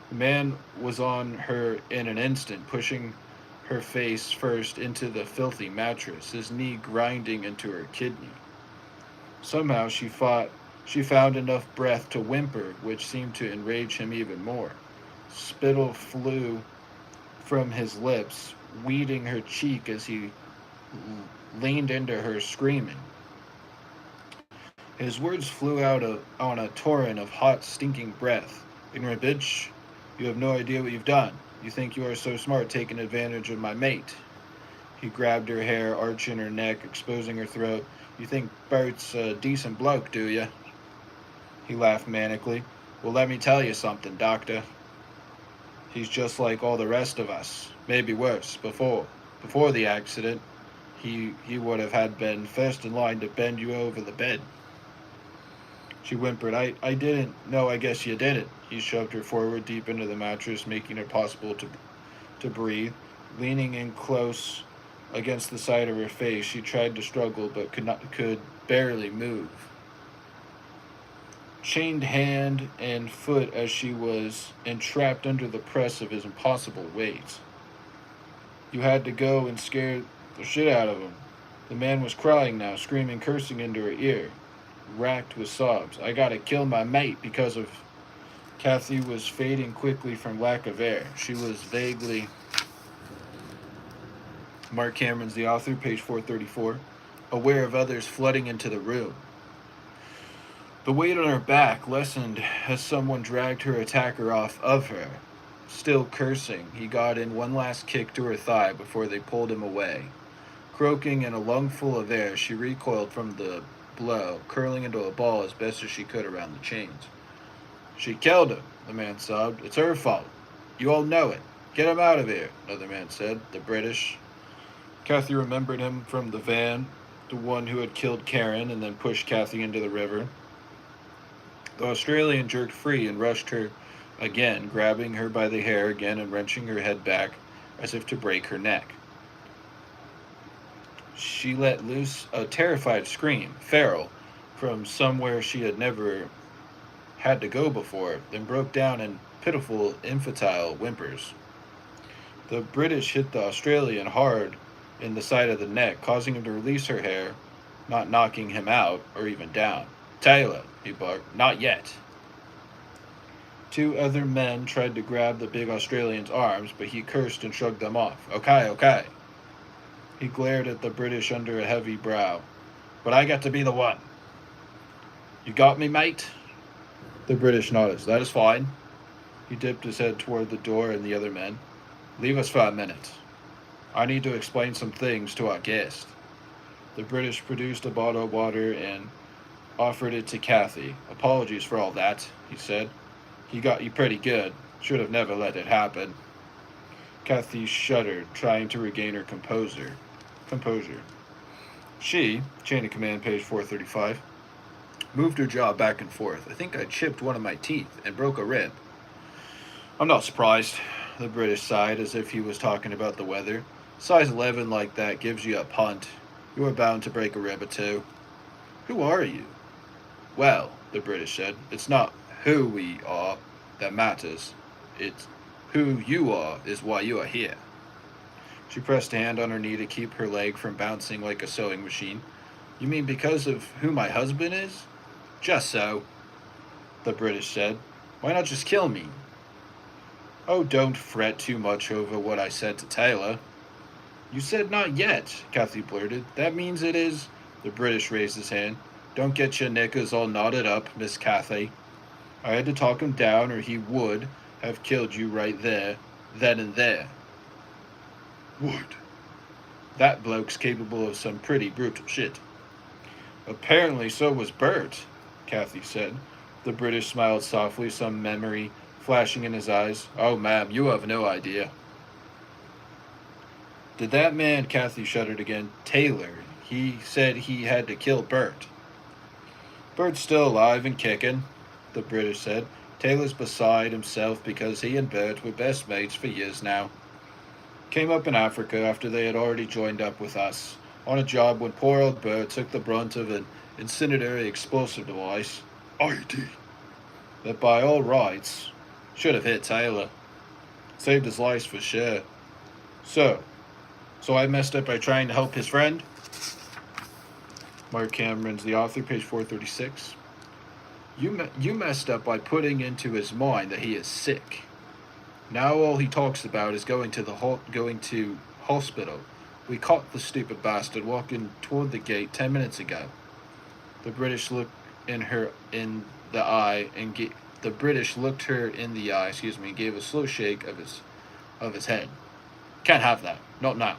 The man was on her in an instant, pushing her face first into the filthy mattress, his knee grinding into her kidney. Somehow she found enough breath to whimper, which seemed to enrage him even more. Spittle flew from his lips, weeding her cheek as he leaned into her, screaming. His words flew out on a torrent of hot, stinking breath. Ignorant bitch, you have no idea what you've done. You think you are so smart taking advantage of my mate. He grabbed her hair, arching her neck, exposing her throat. You think Bert's a decent bloke, do you? He laughed manically. Well, let me tell you something, Doctor. He's just like all the rest of us, maybe worse. Before the accident, he would have had been first in line to bend you over the bed. She whimpered. I didn't. No, I guess you didn't. He shoved her forward deep into the mattress, making it possible to breathe. Leaning in close against the side of her face. She tried to struggle but could barely move. Chained hand and foot as she was, entrapped under the press of his impossible weight. You had to go and scare the shit out of him. The man was crying now, screaming, cursing into her ear, racked with sobs. I gotta kill my mate because of... Kathy was fading quickly from lack of air. She was vaguely... Marc Cameron's the author, page 434, aware of others flooding into the room. The weight on her back lessened as someone dragged her attacker off of her. Still cursing, he got in one last kick to her thigh before they pulled him away. Croaking in a lungful of air, she recoiled from the blow, curling into a ball as best as she could around the chains. She killed him, the man sobbed. It's her fault. You all know it. Get him out of here, another man said. The British. Kathy remembered him from the van, the one who had killed Karen and then pushed Kathy into the river. The Australian jerked free and rushed her again, grabbing her by the hair again and wrenching her head back as if to break her neck. She let loose a terrified scream, feral, from somewhere she had never had to go before, then broke down in pitiful, infantile whimpers. The British hit the Australian hard in the side of the neck, causing him to release her hair, not knocking him out or even down. Taylor, he barked. Not yet. Two other men tried to grab the big Australian's arms, but he cursed and shrugged them off. Okay, okay. He glared at the British under a heavy brow. But I got to be the one. You got me, mate? The British nodded. That is fine. He dipped his head toward the door and the other men. Leave us for a minute. I need to explain some things to our guest. The British produced a bottle of water and offered it to Kathy. Apologies for all that, he said. He got you pretty good. Should have never let it happen. Kathy shuddered, trying to regain her composure. She, chain of command, page 435, moved her jaw back and forth. I think I chipped one of my teeth and broke a rib. I'm not surprised, the British sighed as if he was talking about the weather. Size 11 like that gives you a punt. You are bound to break a rib or two. Who are you? Well, the British said, it's not who we are that matters. It's who you are is why you are here. She pressed a hand on her knee to keep her leg from bouncing like a sewing machine. You mean because of who my husband is? Just so, the British said. Why not just kill me? Oh, don't fret too much over what I said to Taylor. You said not yet, Kathy blurted. That means it is... The British raised his hand. Don't get your knickers all knotted up, Miss Kathy. I had to talk him down or he would have killed you right there, then and there. Would. That bloke's capable of some pretty brutal shit. Apparently so was Bert, Kathy said. The British smiled softly, some memory flashing in his eyes. Oh, ma'am, you have no idea. Did that man, Kathy shuddered again, Taylor, he said he had to kill Bert. Bert's still alive and kicking, the British said. Taylor's beside himself because he and Bert were best mates for years now. Came up in Africa after they had already joined up with us, on a job when poor old Bert took the brunt of an incendiary explosive device, ID, that by all rights should have hit Taylor. Saved his life for sure. So I messed up by trying to help his friend? Marc Cameron's the author, page 436. You messed up by putting into his mind that he is sick. Now all he talks about is going to hospital. We caught the stupid bastard walking toward the gate 10 minutes ago. The British looked her in the eye and gave a slow shake of his head. Can't have that. Not now.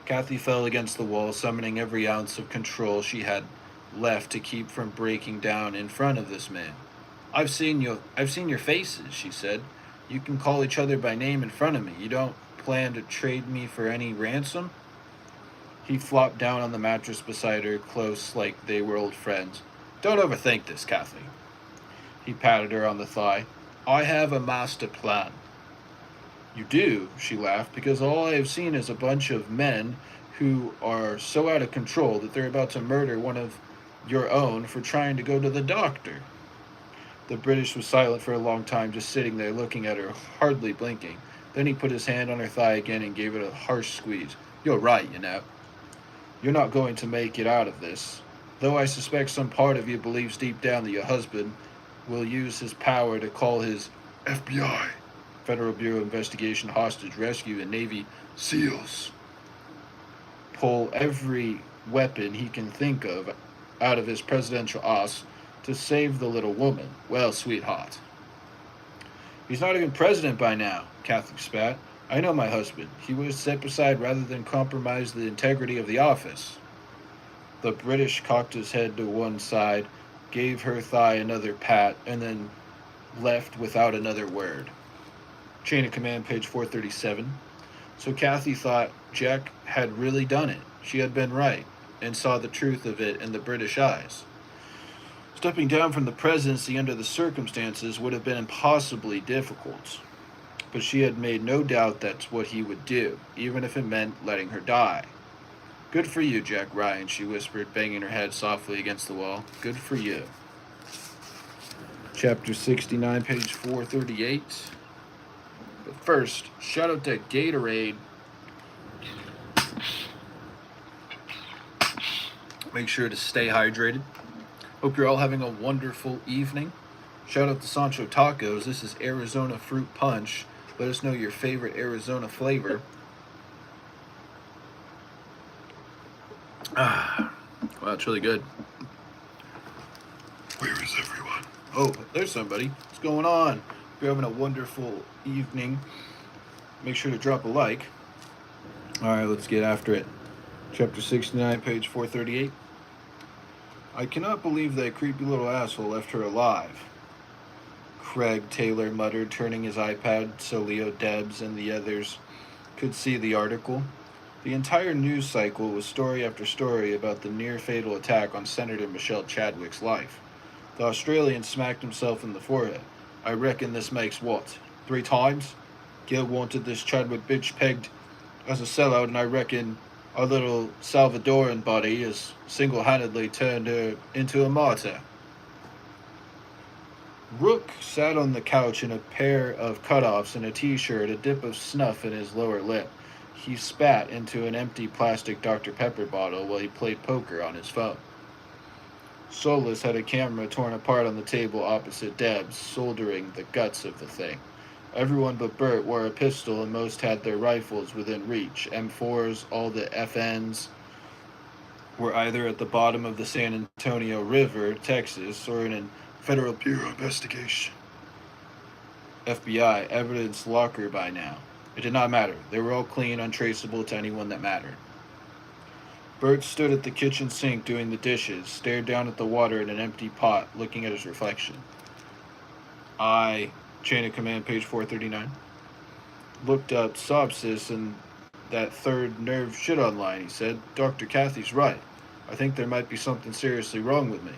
Kathy fell against the wall, summoning every ounce of control she had left to keep from breaking down in front of this man. I've seen your faces, she said. You can call each other by name in front of me. You don't plan to trade me for any ransom? He flopped down on the mattress beside her, close like they were old friends. Don't overthink this, Kathy. He patted her on the thigh. I have a master plan. You do, she laughed, because all I have seen is a bunch of men who are so out of control that they're about to murder one of your own for trying to go to the doctor. The British was silent for a long time, just sitting there looking at her, hardly blinking. Then he put his hand on her thigh again and gave it a harsh squeeze. You're right, you know. You're not going to make it out of this. Though I suspect some part of you believes deep down that your husband will use his power to call his FBI, Federal Bureau of Investigation, hostage rescue, and Navy SEALs, pull every weapon he can think of out of his presidential arse to save the little woman. Well, sweetheart. He's not even president by now, Catholic spat. I know my husband. He was set aside rather than compromise the integrity of the office. The British cocked his head to one side, gave her thigh another pat, and then left without another word. Chain of command, page 437. So Kathy thought Jack had really done it. She had been right, and saw the truth of it in the British eyes. Stepping down from the presidency under the circumstances would have been impossibly difficult. But she had made no doubt that's what he would do, even if it meant letting her die. Good for you, Jack Ryan, she whispered, banging her head softly against the wall. Good for you. Chapter 69, page 438. But first, shout out to Gatorade. Make sure to stay hydrated. Hope you're all having a wonderful evening. Shout out to Sanchos Tacos. This is Arizona Fruit Punch. Let us know your favorite Arizona flavor. Wow, it's really good. Where is everyone? Oh, there's somebody. What's going on? If you're having a wonderful evening, make sure to drop a like. All right, let's get after it. Chapter 69, page 438. I cannot believe that creepy little asshole left her alive, Craig Taylor muttered, turning his iPad so Leo, Debs, and the others could see the article. The entire news cycle was story after story about the near-fatal attack on Senator Michelle Chadwick's life. The Australian smacked himself in the forehead. I reckon this makes what? 3 times? Gil wanted this Chadwick bitch pegged as a sellout, and I reckon our little Salvadoran buddy has single-handedly turned her into a martyr. Rook sat on the couch in a pair of cutoffs and a t-shirt, a dip of snuff in his lower lip. He spat into an empty plastic Dr. Pepper bottle while he played poker on his phone. Solus had a camera torn apart on the table opposite Debs, soldering the guts of the thing. Everyone but Bert wore a pistol, and most had their rifles within reach. M4s, all the FNs were either at the bottom of the San Antonio River, Texas, or in a Federal Bureau investigation. FBI evidence locker by now. It did not matter. They were all clean, untraceable to anyone that mattered. Bert stood at the kitchen sink doing the dishes, stared down at the water in an empty pot, looking at his reflection. Chain of command, page 439. Looked up Sobsis and that third nerve shit online, he said. Dr. Kathy's right. I think there might be something seriously wrong with me.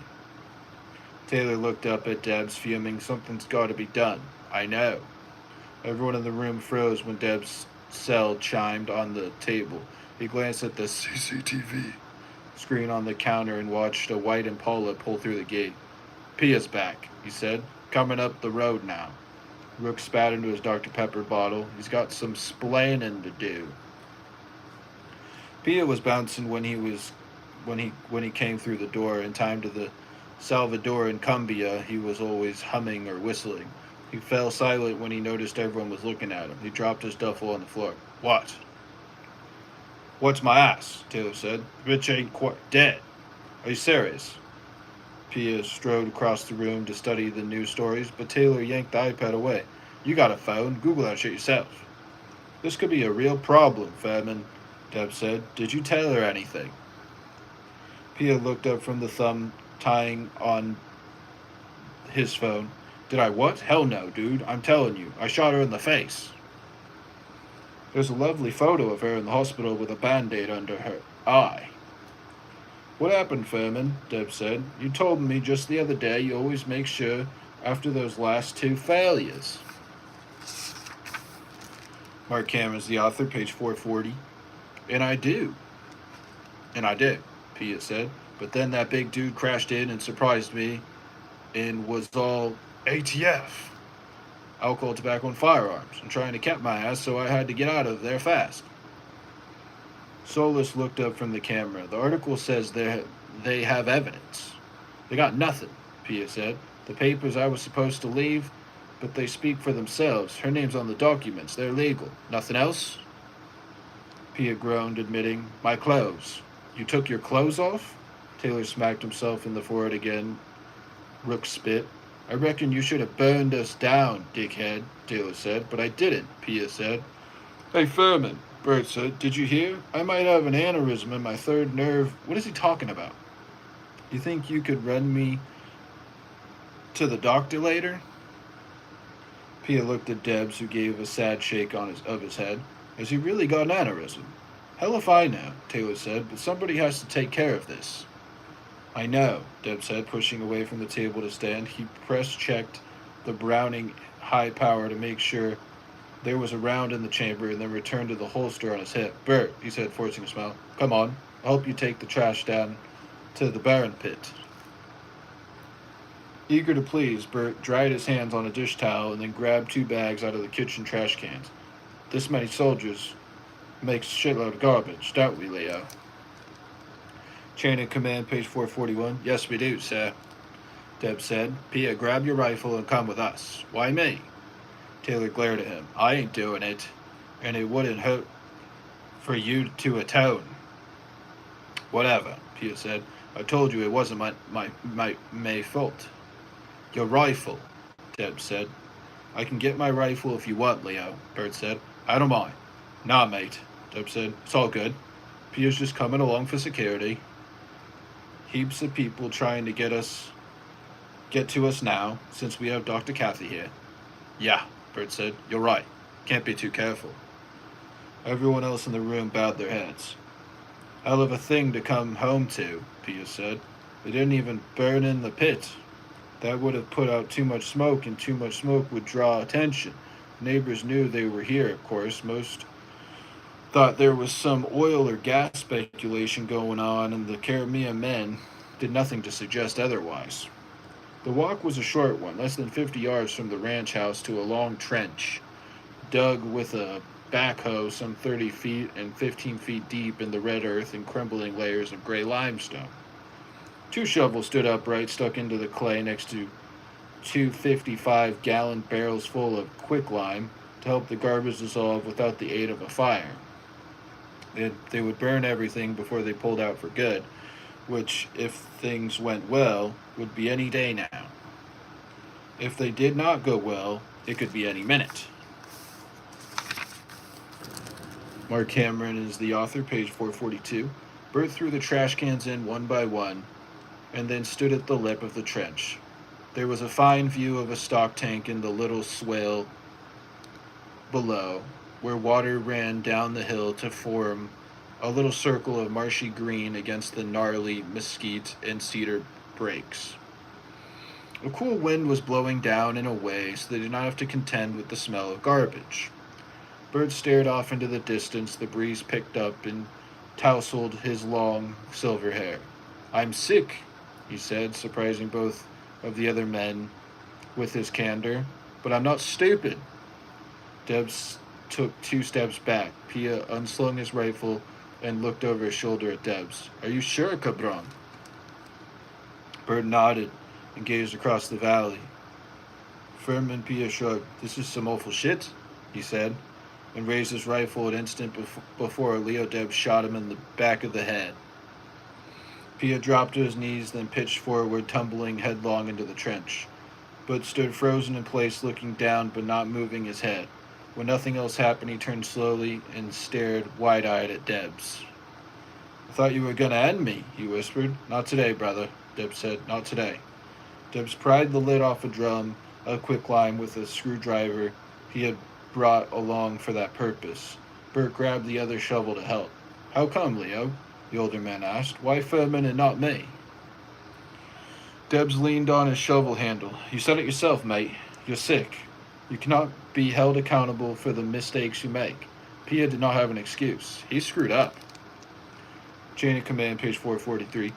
Taylor looked up at Debs, fuming. Something's got to be done. I know. Everyone in the room froze when Deb's cell chimed on the table. He glanced at the CCTV screen on the counter and watched a white Impala pull through the gate. Pia's back, he said. Coming up the road now. Rook spat into his Dr. Pepper bottle. He's got some splaining to do. Pia was bouncing when he came through the door. In time to the Salvadoran cumbia, he was always humming or whistling. He fell silent when he noticed everyone was looking at him. He dropped his duffel on the floor. What? What's my ass? Taylor said. Bitch ain't quite dead. Are you serious? Pia strode across the room to study the news stories, but Taylor yanked the iPad away. You got a phone. Google that shit yourself. This could be a real problem, Fadman, Deb said. Did you tell her anything? Pia looked up from the thumb tying on his phone. Did I what? Hell no, dude. I'm telling you. I shot her in the face. There's a lovely photo of her in the hospital with a Band-Aid under her eye. What happened, Furman? Deb said. You told me just the other day you always make sure after those last 2 failures. Marc Cameron's the author, page 440. And I do. And I did, Pia said. But then that big dude crashed in and surprised me and was all ATF. Alcohol, tobacco, and firearms, and trying to cap my ass, so I had to get out of there fast. Solus looked up from the camera. The article says they have evidence. They got nothing, Pia said. The papers I was supposed to leave, but they speak for themselves. Her name's on the documents. They're legal. Nothing else? Pia groaned, admitting, my clothes. You took your clothes off? Taylor smacked himself in the forehead again. Rook spit. I reckon you should have burned us down, dickhead, Taylor said. But I didn't, Pia said. Hey, Furman, Bert said. Did you hear? I might have an aneurysm in my third nerve. What is he talking about? You think you could run me to the doctor later? Pia looked at Debs, who gave a sad shake of his head. Has he really got an aneurysm? Hell if I know, Taylor said, but somebody has to take care of this. I know, Deb said, pushing away from the table to stand. He press-checked the Browning high power to make sure there was a round in the chamber and then returned to the holster on his hip. Bert, he said, forcing a smile, come on, I'll help you take the trash down to the Baron pit. Eager to please, Bert dried his hands on a dish towel and then grabbed 2 bags out of the kitchen trash cans. This many soldiers makes a shitload of garbage, don't we, Leo? Chain of command, page 441. Yes, we do, sir, Deb said. Pia, grab your rifle and come with us. Why me? Taylor glared at him. I ain't doing it, and it wouldn't hurt for you to atone. Whatever, Pia said. I told you it wasn't my fault. Your rifle, Deb said. I can get my rifle if you want, Leo, Bert said. I don't mind. Nah, mate, Deb said. It's all good. Pia's just coming along for security. Heaps of people trying to get to us now, since we have Dr. Cathy here. Yeah, Bert said. You're right. Can't be too careful. Everyone else in the room bowed their heads. Hell of a thing to come home to, Pia said. They didn't even burn in the pit. That would have put out too much smoke, and too much smoke would draw attention. Neighbors knew they were here, of course. Most thought there was some oil or gas speculation going on, and the Karamia men did nothing to suggest otherwise. The walk was a short one, less than 50 yards from the ranch house to a long trench, dug with a backhoe some 30 feet and 15 feet deep in the red earth and crumbling layers of gray limestone. 2 shovels stood upright, stuck into the clay next to 2 55-gallon barrels full of quicklime to help the garbage dissolve without the aid of a fire. They would burn everything before they pulled out for good, which, if things went well, would be any day now. If they did not go well, it could be any minute. Marc Cameron is the author, page 442. Bert threw the trash cans in one by one, and then stood at the lip of the trench. There was a fine view of a stock tank in the little swale below, where water ran down the hill to form a little circle of marshy green against the gnarly mesquite and cedar brakes. A cool wind was blowing down and away, so they did not have to contend with the smell of garbage. Bert stared off into the distance. The breeze picked up and tousled his long silver hair. I'm sick, he said, surprising both of the other men with his candor. But I'm not stupid. Debs took 2 steps back. Pia unslung his rifle and looked over his shoulder at Debs. Are you sure, cabron? Bert nodded and gazed across the valley. Furman Pia shrugged. This is some awful shit, he said, and raised his rifle an instant before Leo Debs shot him in the back of the head. Pia dropped to his knees, then pitched forward, tumbling headlong into the trench, but stood frozen in place, looking down but not moving his head. When nothing else happened, he turned slowly and stared wide-eyed at Debs. I thought you were going to end me, he whispered. Not today, brother, Debs said. Not today. Debs pried the lid off a drum of quicklime with a screwdriver he had brought along for that purpose. Bert grabbed the other shovel to help. How come, Leo? The older man asked. Why Furman and not me? Debs leaned on his shovel handle. You said it yourself, mate. You're sick. You cannot be held accountable for the mistakes you make. Pia did not have an excuse. He screwed up. Chain of command, page 443.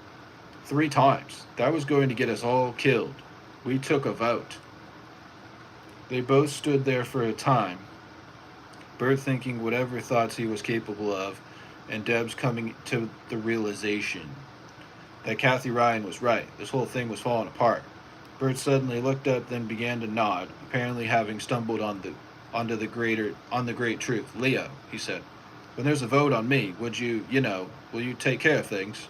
3 times. That was going to get us all killed. We took a vote. They both stood there for a time, Bert thinking whatever thoughts he was capable of, and Debs coming to the realization that Kathy Ryan was right. This whole thing was falling apart. Bert suddenly looked up, then began to nod, apparently having stumbled onto the great truth. Leo, he said, when there's a vote on me, would you, will you take care of things?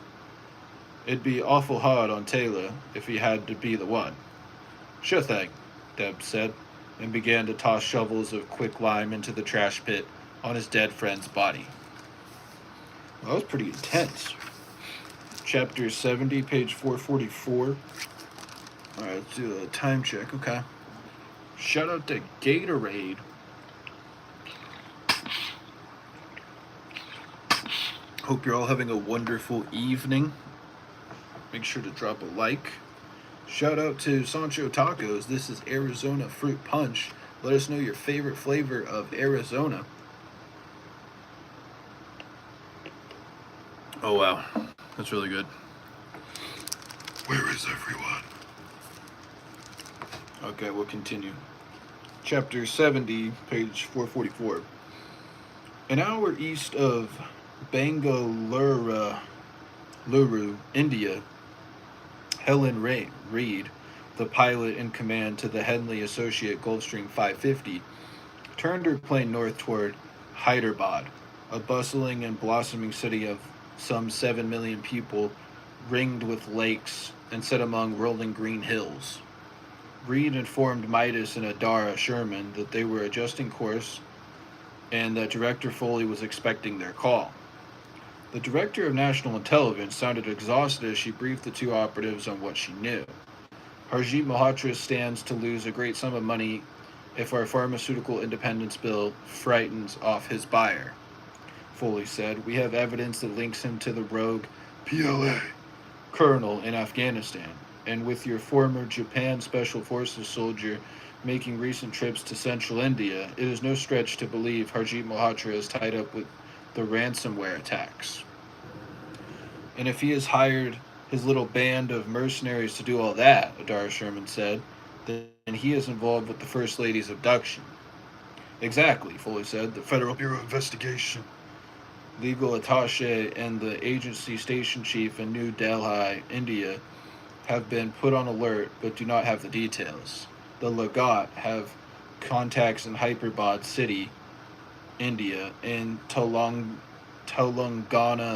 It'd be awful hard on Taylor if he had to be the one. Sure thing, Debs said, and began to toss shovels of quicklime into the trash pit on his dead friend's body. Well, that was pretty intense. Chapter 70, page 444. Alright, let's do a time check. Okay. Shout out to Gatorade. Hope you're all having a wonderful evening. Make sure to drop a like. Shout out to Sanchos Tacos. This is Arizona Fruit Punch. Let us know your favorite flavor of Arizona. Oh wow, that's really good. Where is everyone? Okay, we'll continue. Chapter 70, page 444. An hour east of Bangalore, India, Helen Reed, the pilot in command to the Henley Associate Gulfstream 550, turned her plane north toward Hyderabad, a bustling and blossoming city of some 7 million people, ringed with lakes and set among rolling green hills. Reed informed Midas and Adara Sherman that they were adjusting course and that Director Foley was expecting their call. The Director of National Intelligence sounded exhausted as she briefed the two operatives on what she knew. Harjit Malhotra stands to lose a great sum of money if our pharmaceutical independence bill frightens off his buyer, Foley said. We have evidence that links him to the rogue PLA colonel in Afghanistan, and with your former Japan Special Forces soldier making recent trips to central India, it is no stretch to believe Harjit Malhotra is tied up with the ransomware attacks. And if he has hired his little band of mercenaries to do all that, Adara Sherman said, then he is involved with the First Lady's abduction. Exactly, Foley said. The Federal Bureau of Investigation, legal attaché, and the agency station chief in New Delhi, India, have been put on alert but do not have the details. The Lagat have contacts in Hyderabad City, India, and Telangana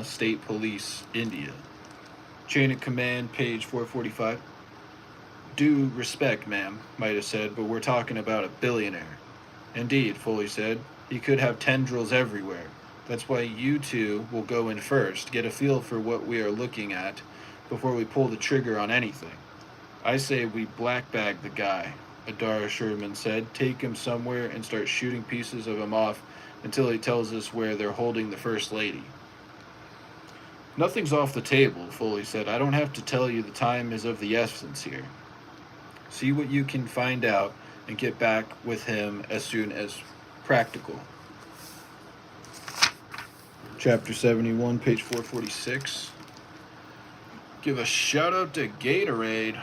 State Police, India. Chain of command, page 445. Due respect, ma'am, might have said, but we're talking about a billionaire. Indeed, Foley said. He could have tendrils everywhere. That's why you two will go in first, get a feel for what we are looking at before we pull the trigger on anything. I say we black bag the guy, Adara Sherman said. Take him somewhere and start shooting pieces of him off until he tells us where they're holding the First Lady. Nothing's off the table, Foley said. I don't have to tell you the time is of the essence here. See what you can find out and get back with him as soon as practical. Chapter 71, page 446. Give a shout out to Gatorade.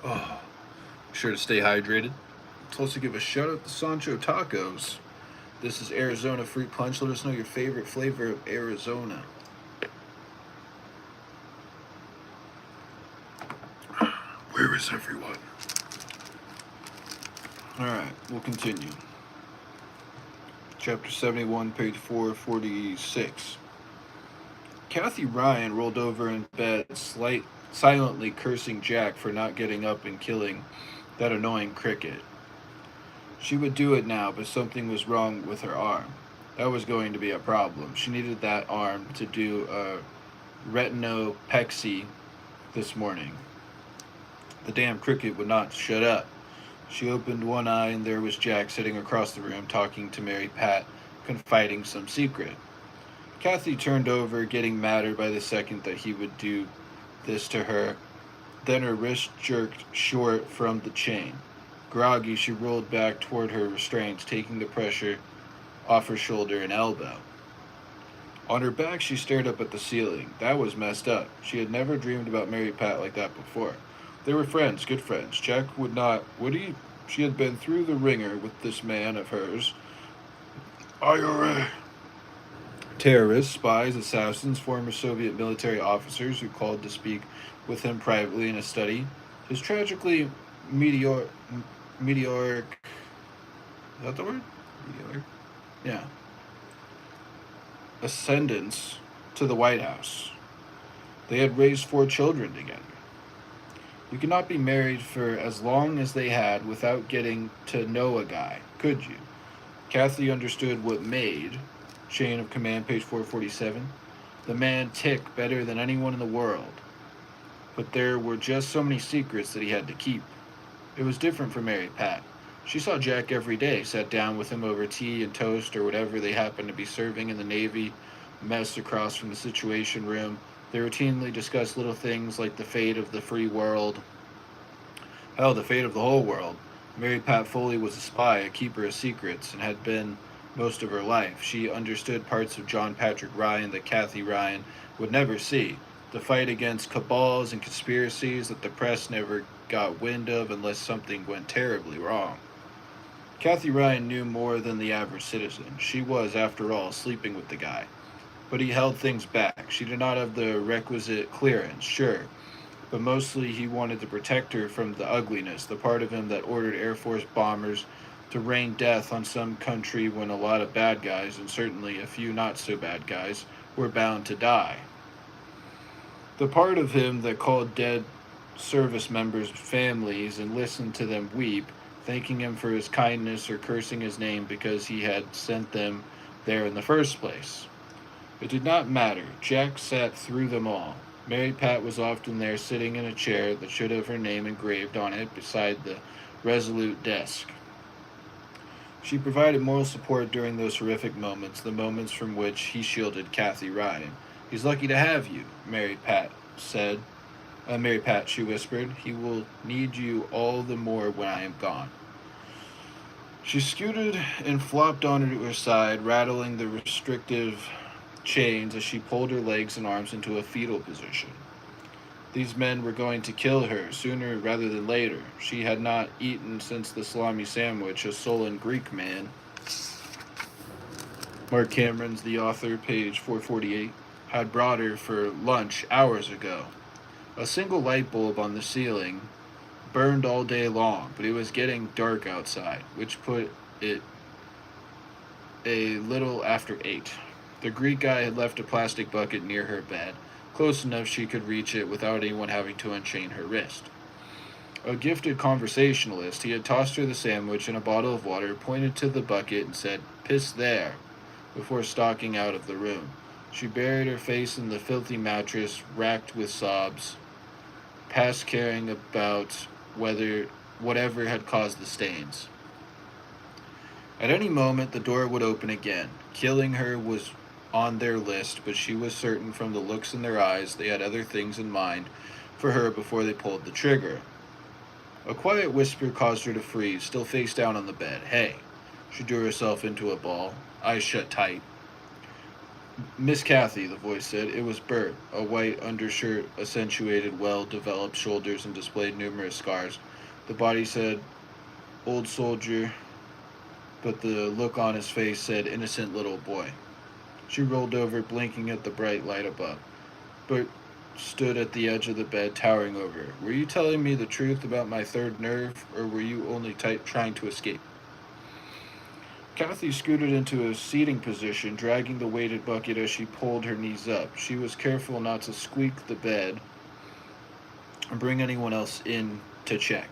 Oh, be sure to stay hydrated. Let's also give a shout out to Sanchos Tacos. This is Arizona Fruit Punch. Let us know your favorite flavor of Arizona. Where is everyone? Alright, we'll continue. Chapter 71, page 446. Kathy Ryan rolled over in bed, silently cursing Jack for not getting up and killing that annoying cricket. She would do it now, but something was wrong with her arm. That was going to be a problem. She needed that arm to do a retinopexy this morning. The damn cricket would not shut up. She opened one eye and there was Jack sitting across the room talking to Mary Pat, confiding some secret. Kathy turned over, getting madder by the second that he would do this to her Then her wrist jerked short from the chain. Groggy, she rolled back toward her restraints, taking the pressure off her shoulder and elbow. On her back, she stared up at the ceiling. That was messed up. She had never dreamed about Mary Pat like that before. They were friends, good friends. Jack would not, would he? She had been through the ringer with this man of hers. IRA. Terrorists, spies, assassins, former Soviet military officers who called to speak with him privately in a study. His tragically meteoric. Is that the word? Meteoric? Yeah. Ascendance to the White House. They had raised 4 children together. You could not be married for as long as they had without getting to know a guy, could you? Kathy understood what made, chain of command, page 447, the man tick better than anyone in the world. But there were just so many secrets that he had to keep. It was different for Mary Pat. She saw Jack every day, sat down with him over tea and toast or whatever they happened to be serving in the Navy mess across from the Situation Room. They routinely discussed little things like the fate of the free world. Hell, the fate of the whole world. Mary Pat Foley was a spy, a keeper of secrets, and had been most of her life. She understood parts of John Patrick Ryan that Kathy Ryan would never see. The fight against cabals and conspiracies that the press never got wind of unless something went terribly wrong. Kathy Ryan knew more than the average citizen. She was, after all, sleeping with the guy. But he held things back. She did not have the requisite clearance, sure, but mostly he wanted to protect her from the ugliness, the part of him that ordered Air Force bombers to rain death on some country when a lot of bad guys, and certainly a few not so bad guys, were bound to die. The part of him that called dead service members' families and listened to them weep, thanking him for his kindness or cursing his name because he had sent them there in the first place. It did not matter. Jack sat through them all. Mary Pat was often there sitting in a chair that should have her name engraved on it beside the resolute desk. She provided moral support during those horrific moments, the moments from which he shielded Kathy Ryan. He's lucky to have you, Mary Pat said. Mary Pat, she whispered. He will need you all the more when I am gone. She scooted and flopped onto her side, rattling the restrictive chains as she pulled her legs and arms into a fetal position. These men were going to kill her sooner rather than later. She had not eaten since the salami sandwich a sullen Greek man. Marc Cameron's The Author, page 448, had brought her for lunch hours ago. A single light bulb on the ceiling burned all day long, but it was getting dark outside, which put it a little after 8. The Greek guy had left a plastic bucket near her bed, close enough she could reach it without anyone having to unchain her wrist. A gifted conversationalist, he had tossed her the sandwich and a bottle of water, pointed to the bucket, and said, "Piss there," before stalking out of the room. She buried her face in the filthy mattress, racked with sobs, past caring about whatever had caused the stains. At any moment, the door would open again. Killing her was on their list, but she was certain from the looks in their eyes they had other things in mind for her before they pulled the trigger. A quiet whisper caused her to freeze, still face down on the bed. "Hey." She drew herself into a ball, eyes shut tight. "Miss Kathy," the voice said. It was Bert. A white undershirt accentuated well-developed shoulders and displayed numerous scars. The body said, "Old soldier," but the look on his face said, "Innocent little boy." She rolled over, blinking at the bright light above. Bert stood at the edge of the bed, towering over her. "Were you telling me the truth about my third nerve, or were you only trying to escape?" Kathy scooted into a seating position, dragging the weighted bucket as she pulled her knees up. She was careful not to squeak the bed or bring anyone else in to check.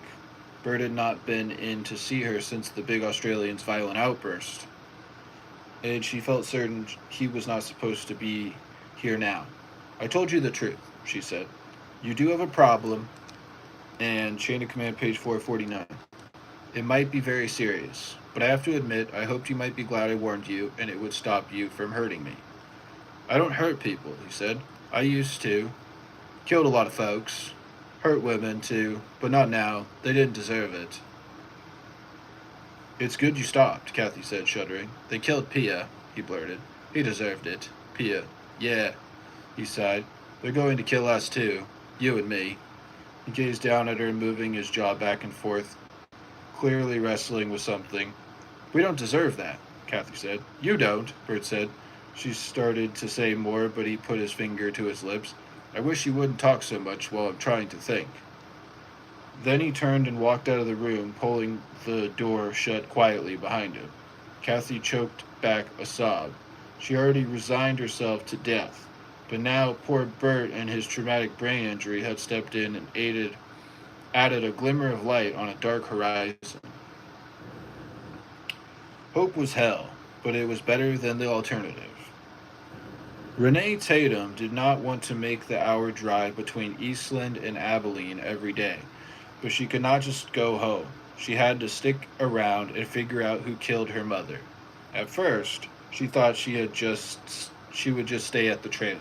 Bert had not been in to see her since the big Australian's violent outburst, and she felt certain he was not supposed to be here now. "I told you the truth," she said. "You do have a problem," and chain of command, page 449. "It might be very serious, but I have to admit, I hoped you might be glad I warned you, and it would stop you from hurting me." "I don't hurt people," he said. "I used to. Killed a lot of folks." Hurt women, too, but not now. They didn't deserve it. It's good you stopped, Kathy said, shuddering. They killed Pia, he blurted. He deserved it. Pia. Yeah, he sighed. They're going to kill us, too. You and me. He gazed down at her, moving his jaw back and forth, clearly wrestling with something. We don't deserve that, Kathy said. You don't, Bert said. She started to say more, but he put his finger to his lips. I wish you wouldn't talk so much while I'm trying to think. Then he turned and walked out of the room, pulling the door shut quietly behind him. Kathy choked back a sob. She already resigned herself to death, but now poor Bert and his traumatic brain injury had stepped in and added a glimmer of light on a dark horizon. Hope was hell, but it was better than the alternative. Renee Tatum did not want to make the hour drive between Eastland and Abilene every day, but she could not just go home. She had to stick around and figure out who killed her mother. At first, she thought she would just stay at the trailer.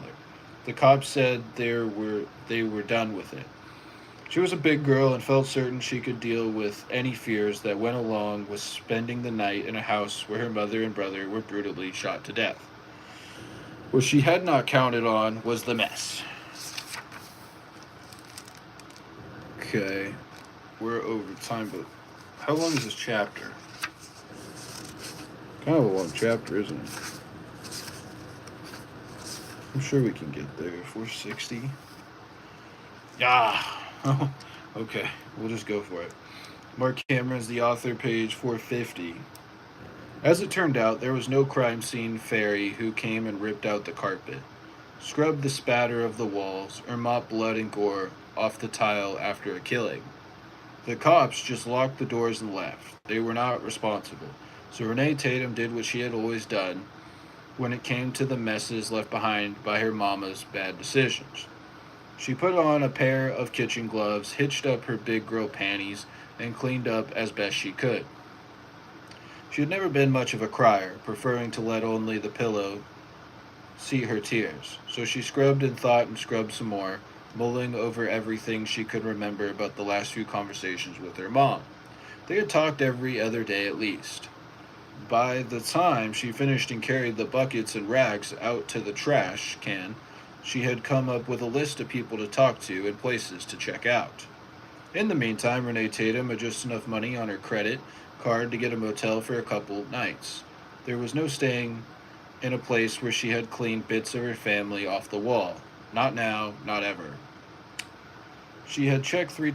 The cops said they were done with it. She was a big girl and felt certain she could deal with any fears that went along with spending the night in a house where her mother and brother were brutally shot to death. What she had not counted on was the mess. Okay, we're over time, but how long is this chapter? Kind of a long chapter, isn't it? I'm sure we can get there. 460. Ah, okay, we'll just go for it. Marc Cameron's the author, page 450. As it turned out, there was no crime scene fairy who came and ripped out the carpet, scrubbed the spatter of the walls, or mopped blood and gore off the tile after a killing. The cops just locked the doors and left. They were not responsible. So Renee Tatum did what she had always done when it came to the messes left behind by her mama's bad decisions. She put on a pair of kitchen gloves, hitched up her big girl panties, and cleaned up as best she could. She had never been much of a crier, preferring to let only the pillow see her tears. So she scrubbed and thought and scrubbed some more, mulling over everything she could remember about the last few conversations with her mom. They had talked every other day at least. By the time she finished and carried the buckets and rags out to the trash can, she had come up with a list of people to talk to and places to check out. In the meantime, Renee Tatum had just enough money on her credit card to get a motel for a couple nights. There was no staying in a place where she had cleaned bits of her family off the wall. Not now, not ever. She had checked three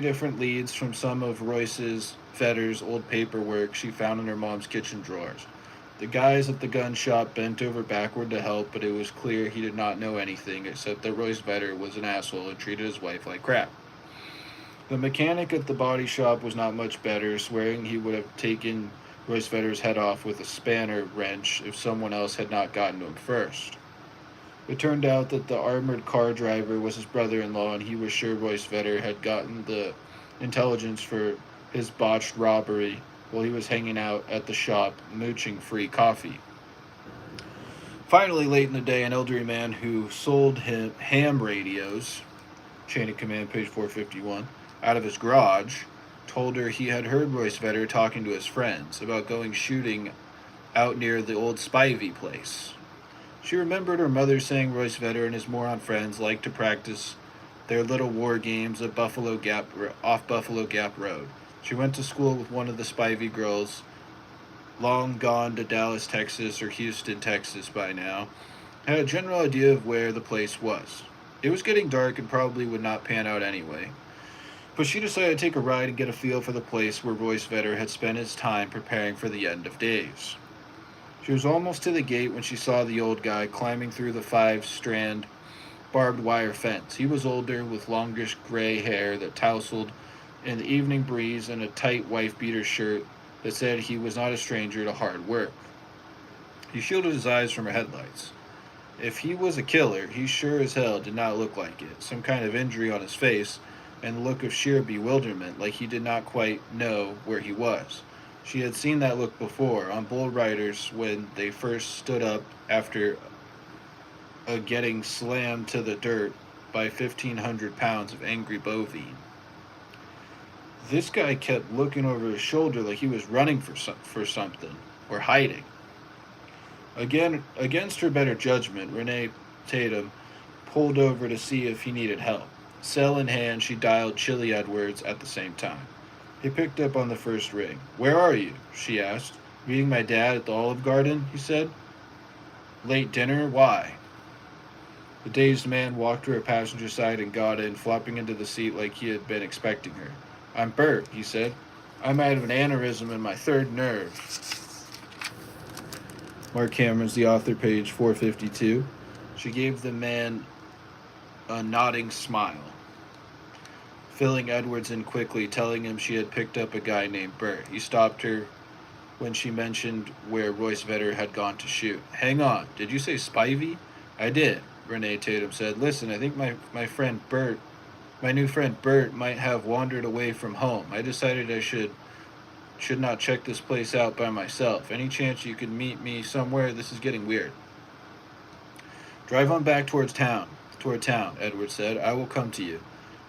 different leads from some of Royce's Fetter's old paperwork she found in her mom's kitchen drawers. The guys at the gun shop bent over backward to help, but it was clear he did not know anything except that Royce Vetter was an asshole and treated his wife like crap. The mechanic at the body shop was not much better, swearing he would have taken Royce Vetter's head off with a spanner wrench if someone else had not gotten to him first. It turned out that the armored car driver was his brother-in-law, and he was sure Royce Vetter had gotten the intelligence for his botched robbery while he was hanging out at the shop mooching free coffee. Finally, late in the day, an elderly man who sold him ham radios, chain of command, page 451, out of his garage, told her he had heard Royce Vetter talking to his friends about going shooting out near the old Spivey place. She remembered her mother saying Royce Vetter and his moron friends liked to practice their little war games at off Buffalo Gap Road. She went to school with one of the Spivey girls, long gone to Dallas, Texas, or Houston, Texas by now, had a general idea of where the place was. It was getting dark and probably would not pan out anyway, but she decided to take a ride and get a feel for the place where Royce Vetter had spent his time preparing for the end of days. She was almost to the gate when she saw the old guy climbing through the 5-strand barbed wire fence. He was older, with longish gray hair that tousled in the evening breeze and a tight wife-beater shirt that said he was not a stranger to hard work. He shielded his eyes from her headlights. If he was a killer, he sure as hell did not look like it. Some kind of injury on his face and a look of sheer bewilderment, like he did not quite know where he was. She had seen that look before on bull riders when they first stood up after getting slammed to the dirt by 1,500 pounds of angry bovine. This guy kept looking over his shoulder like he was running for something, or hiding. Again, against her better judgment, Renee Tatum pulled over to see if he needed help. Cell in hand, she dialed Chili Edwards at the same time. He picked up on the first ring. "Where are you?" she asked. "Meeting my dad at the Olive Garden," he said. "Late dinner? Why?" The dazed man walked to her passenger side and got in, flopping into the seat like he had been expecting her. "I'm Bert," he said. "I might have an aneurysm in my third nerve." Marc Cameron's The Author, page 452. She gave the man a nodding smile, filling Edwards in quickly, telling him she had picked up a guy named Bert. He stopped her when she mentioned where Royce Vedder had gone to shoot. "Hang on, did you say Spivey?" "I did," Renee Tatum said. "Listen, I think my friend Bert, my new friend Bert, might have wandered away from home. I decided I should not check this place out by myself. Any chance you could meet me somewhere? This is getting weird." "Drive on back toward town, Edwards said. "I will come to you."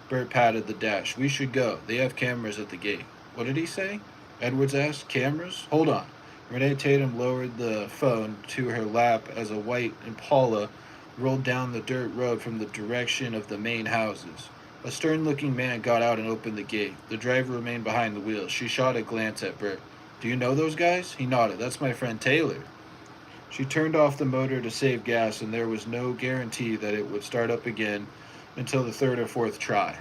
Bert patted the dash. "We should go. They have cameras at the gate." "What did he say?" Edwards asked. "Cameras? Hold on." Renee Tatum lowered the phone to her lap as a white Impala rolled down the dirt road from the direction of the main houses. A stern-looking man got out and opened the gate. The driver remained behind the wheel. She shot a glance at Bert. "Do you know those guys?" He nodded. "That's my friend Taylor." She turned off the motor to save gas, and there was no guarantee that it would start up again until the third or fourth try.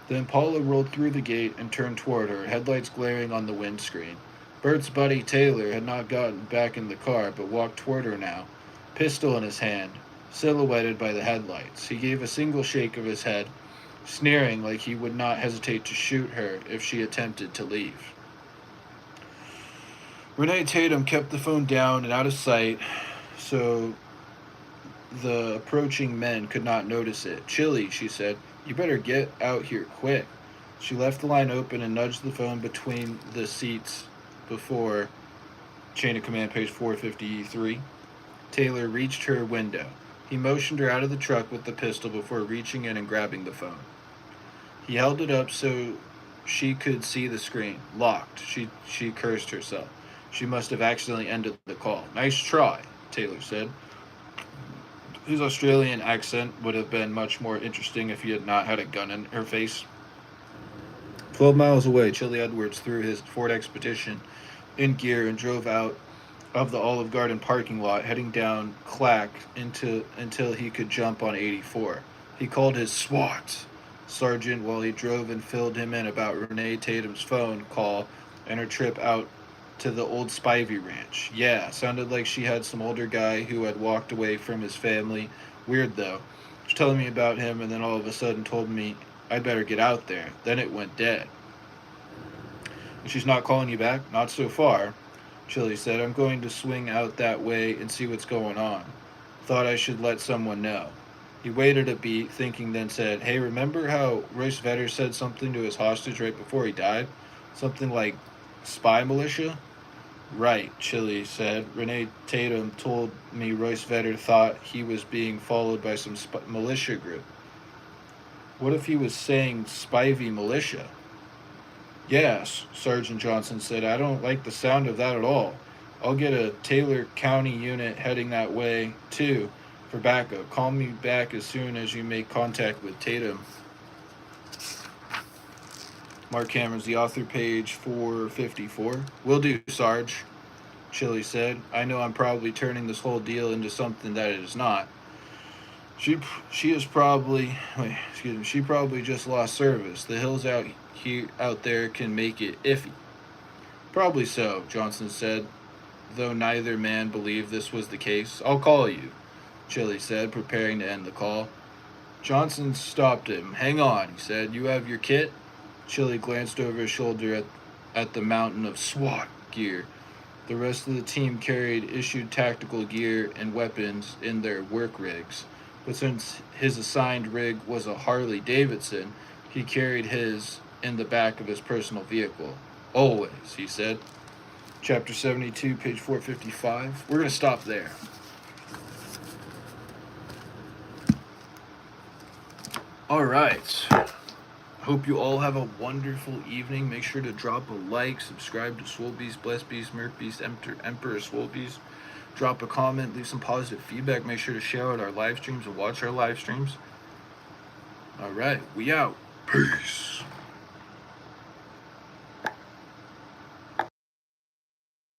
The Impala rolled through the gate and turned toward her, headlights glaring on the windscreen. Bert's buddy Taylor had not gotten back in the car, but walked toward her now, pistol in his hand, silhouetted by the headlights. He gave a single shake of his head, sneering like he would not hesitate to shoot her if she attempted to leave. Renee Tatum kept the phone down and out of sight so the approaching men could not notice it. "Chili," she said, "you better get out here quick." She left the line open and nudged the phone between the seats before Chain of Command, page 453. Taylor reached her window. He motioned her out of the truck with the pistol before reaching in and grabbing the phone. He held it up so she could see the screen. Locked. She cursed herself. She must have accidentally ended the call. "Nice try," Taylor said. His Australian accent would have been much more interesting if he had not had a gun in her face. 12 miles away, Chili Edwards threw his Ford Expedition in gear and drove out of the Olive Garden parking lot, heading down Clack until he could jump on 84. He called his SWAT sergeant while he drove and filled him in about Renee Tatum's phone call and her trip out to the old Spivey ranch. Yeah, sounded like she had some older guy who had walked away from his family. Weird, though. She was telling me about him and then all of a sudden told me I'd better get out there. Then it went dead. "She's not calling you back?" "Not so far," Chili said. "I'm going to swing out that way and see what's going on. Thought I should let someone know." He waited a beat, thinking, then said, "Hey, remember how Royce Vedder said something to his hostage right before he died? Something like spy militia?" "Right," Chili said. "Renee Tatum told me Royce Vedder thought he was being followed by some militia group." "What if he was saying Spivey militia?" "Yes," Sergeant Johnson said. "I don't like the sound of that at all. I'll get a Taylor County unit heading that way, too, for backup. Call me back as soon as you make contact with Tatum." Marc Cameron's The Author, page 454. "Will do, Sarge," Chili said. "I know I'm probably turning this whole deal into something that it is not. She probably just lost service. The hills out there can make it iffy." "Probably so," Johnson said, though neither man believed this was the case. "I'll call you," Chili said, preparing to end the call. Johnson stopped him. "Hang on," he said. "You have your kit?" Chili glanced over his shoulder at the mountain of SWAT gear. The rest of the team carried issued tactical gear and weapons in their work rigs, but since his assigned rig was a Harley Davidson, he carried his in the back of his personal vehicle. "Always," he said. Chapter 72, page 455. We're going to stop there. All right. Hope you all have a wonderful evening. Make sure to drop a like, subscribe to Swole Beast, Blessed Beast, Marc Beast, Emperor Swole Beast. Drop a comment, leave some positive feedback. Make sure to share out our live streams and watch our live streams. All right, we out. Peace.